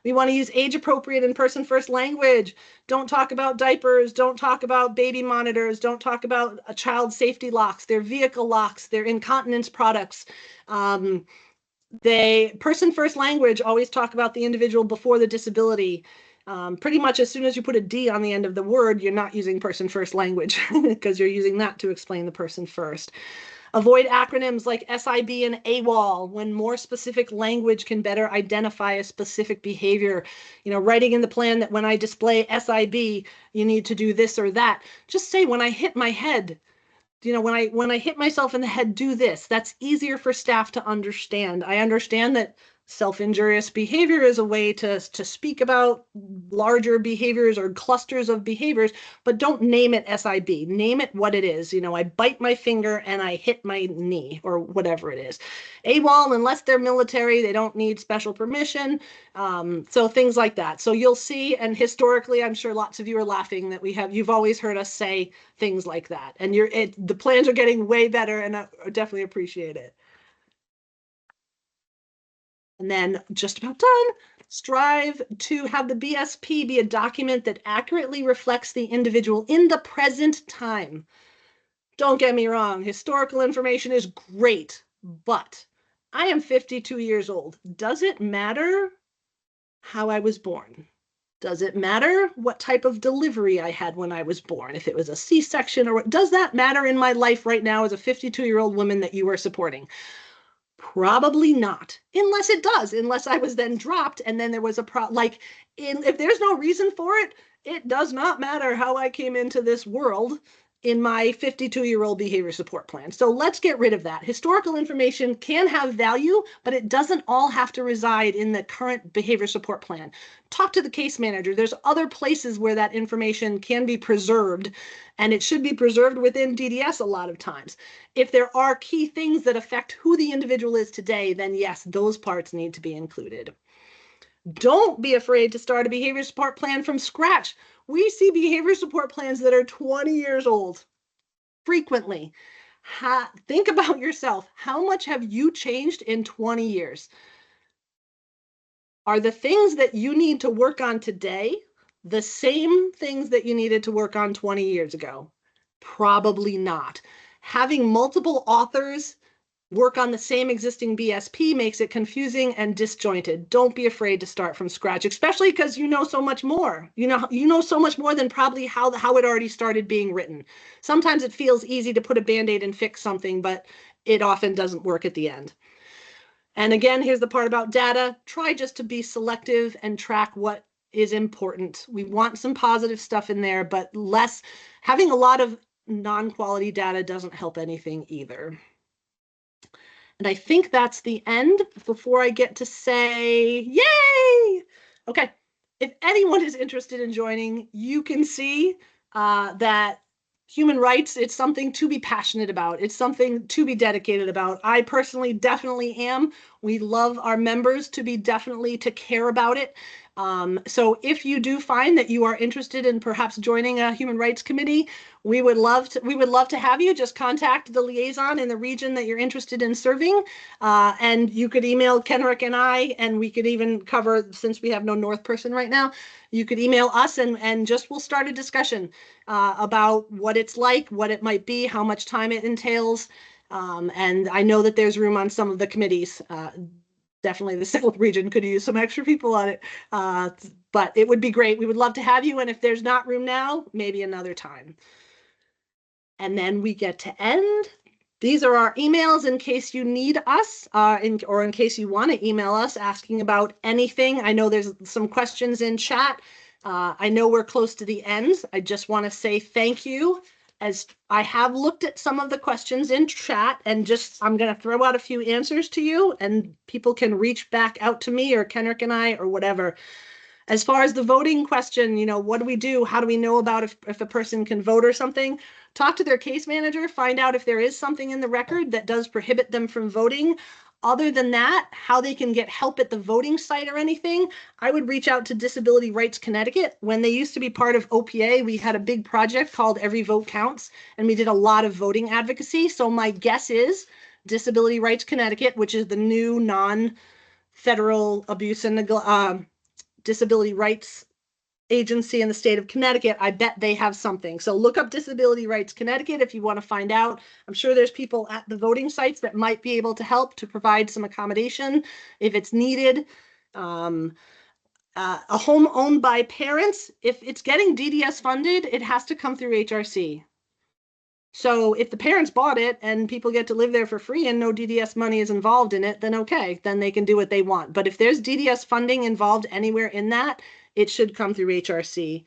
We want to use age-appropriate and person-first language. Don't talk about diapers. Don't talk about baby monitors. Don't talk about child safety locks, their vehicle locks, their incontinence products. Person-first language, always talk about the individual before the disability. Pretty much as soon as you put a D on the end of the word, you're not using person-first language because you're using that to explain the person first. Avoid acronyms like SIB and AWOL when more specific language can better identify a specific behavior. You know, writing in the plan that when I display SIB, you need to do this or that. Just say, when I hit my head, you know, when I hit myself in the head, do this. That's easier for staff to understand. I understand that self-injurious behavior is a way to speak about larger behaviors or clusters of behaviors, but don't name it SIB. Name it what it is. You know, I bite my finger and I hit my knee, or whatever it is. AWOL, unless they're military, they don't need special permission. So things like that. So you'll see, and historically, I'm sure lots of you are laughing that you've always heard us say things like that. And the plans are getting way better, and I definitely appreciate it. And then, just about done, strive to have the BSP be a document that accurately reflects the individual in the present time. Don't get me wrong, historical information is great, but I am 52 years old. Does it matter how I was born? Does it matter what type of delivery I had when I was born? If it was a C-section, or does that matter in my life right now as a 52-year-old woman that you are supporting? Probably not, unless it does, unless I was then dropped and then there was a if there's no reason for it, it does not matter how I came into this world in my 52-year-old behavior support plan. So let's get rid of that. Historical information can have value, but it doesn't all have to reside in the current behavior support plan. Talk to the case manager. There's other places where that information can be preserved, and it should be preserved within DDS a lot of times. If there are key things that affect who the individual is today, then yes, those parts need to be included. Don't be afraid to start a behavior support plan from scratch. We see behavior support plans that are 20 years old frequently. Think about yourself. How much have you changed in 20 years? Are the things that you need to work on today the same things that you needed to work on 20 years ago? Probably not. Having multiple authors work on the same existing BSP makes it confusing and disjointed. Don't be afraid to start from scratch, especially because you know so much more. You know so much more than probably how it already started being written. Sometimes it feels easy to put a Band-Aid and fix something, but it often doesn't work at the end. And again, here's the part about data. Try just to be selective and track what is important. We want some positive stuff in there, but having a lot of non-quality data doesn't help anything either. And I think that's the end before I get to say, yay! Okay, if anyone is interested in joining, you can see that human rights, it's something to be passionate about. It's something to be dedicated about. I personally definitely am. We love our members to care about it. So if you do find that you are interested in perhaps joining a human rights committee, we would love to have you. Just contact the liaison in the region that you're interested in serving. And you could email Kenrick and I, and we could even cover, since we have no North person right now, you could email us and just we'll start a discussion about what it's like, what it might be, how much time it entails. And I know that there's room on some of the committees. Definitely the South region could use some extra people on it, but it would be great. We would love to have you. And if there's not room now, maybe another time. And then we get to end. These are our emails in case you need us, or in case you want to email us asking about anything. I know there's some questions in chat. I know we're close to the end. I just want to say thank you, as I have looked at some of the questions in chat, and I'm going to throw out a few answers to you, and people can reach back out to me or Kenrick and I or whatever. As far as the voting question, what do we do? How do we know about if a person can vote or something? Talk to their case manager, find out if there is something in the record that does prohibit them from voting. Other than that, how they can get help at the voting site or anything, I would reach out to Disability Rights Connecticut. When they used to be part of OPA, we had a big project called Every Vote Counts, and we did a lot of voting advocacy. So my guess is Disability Rights Connecticut, which is the new non-federal abuse and disability rights agency in the state of Connecticut, I bet they have something. So look up Disability Rights Connecticut if you want to find out. I'm sure there's people at the voting sites that might be able to help to provide some accommodation if it's needed. A home owned by parents, if it's getting DDS funded, it has to come through HRC. So if the parents bought it and people get to live there for free and no DDS money is involved in it, then okay, then they can do what they want. But if there's DDS funding involved anywhere in that, it should come through HRC.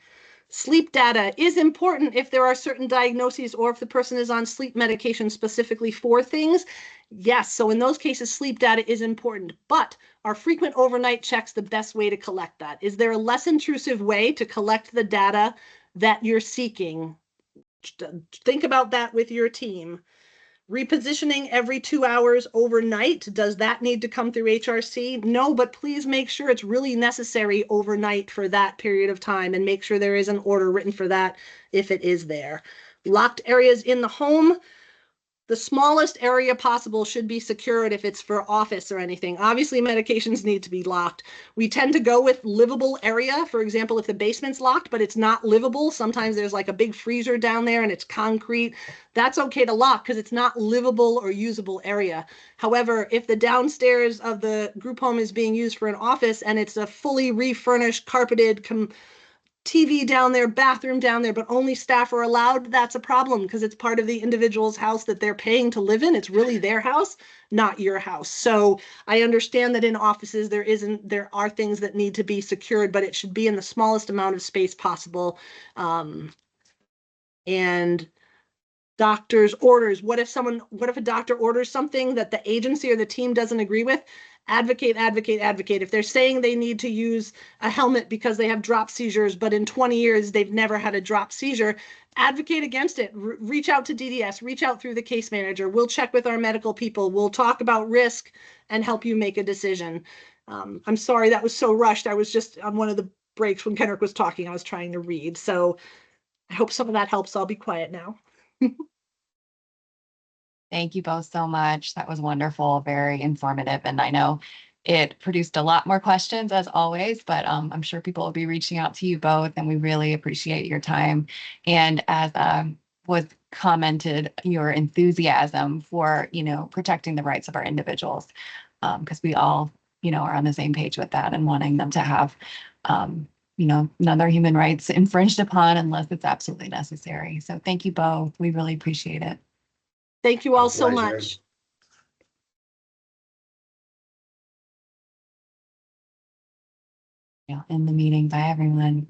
Sleep data is important if there are certain diagnoses or if the person is on sleep medication specifically for things. Yes, so in those cases, sleep data is important. But are frequent overnight checks the best way to collect that? Is there a less intrusive way to collect the data that you're seeking? Think about that with your team. Repositioning every 2 hours overnight, does that need to come through HRC? No, but please make sure it's really necessary overnight for that period of time, and make sure there is an order written for that if it is there. Locked areas in the home. The smallest area possible should be secured if it's for office or anything. Obviously, medications need to be locked. We tend to go with livable area. For example, if the basement's locked, but it's not livable, sometimes there's like a big freezer down there and it's concrete. That's okay to lock because it's not livable or usable area. However, if the downstairs of the group home is being used for an office and it's a fully refurnished, carpeted, TV down there, bathroom down there, but only staff are allowed, that's a problem because it's part of the individual's house that they're paying to live in. It's really their house, not your house. So I understand that in offices there are things that need to be secured, but it should be in the smallest amount of space possible. And doctor's orders. What if a doctor orders something that the agency or the team doesn't agree with? Advocate, advocate, advocate. If they're saying they need to use a helmet because they have drop seizures, but in 20 years they've never had a drop seizure, advocate against it. Reach out to DDS, reach out through the case manager. We'll check with our medical people. We'll talk about risk and help you make a decision. I'm sorry that was so rushed. I was just on one of the breaks when Kendrick was talking. I was trying to read. So I hope some of that helps. I'll be quiet now. Thank you both so much. That was wonderful, very informative. And I know it produced a lot more questions as always, but I'm sure people will be reaching out to you both, and we really appreciate your time. And as was commented, your enthusiasm for, protecting the rights of our individuals, because we all, are on the same page with that and wanting them to have, none of their human rights infringed upon unless it's absolutely necessary. So thank you both. We really appreciate it. Thank you all A so pleasure. much. End the meeting. Bye, everyone.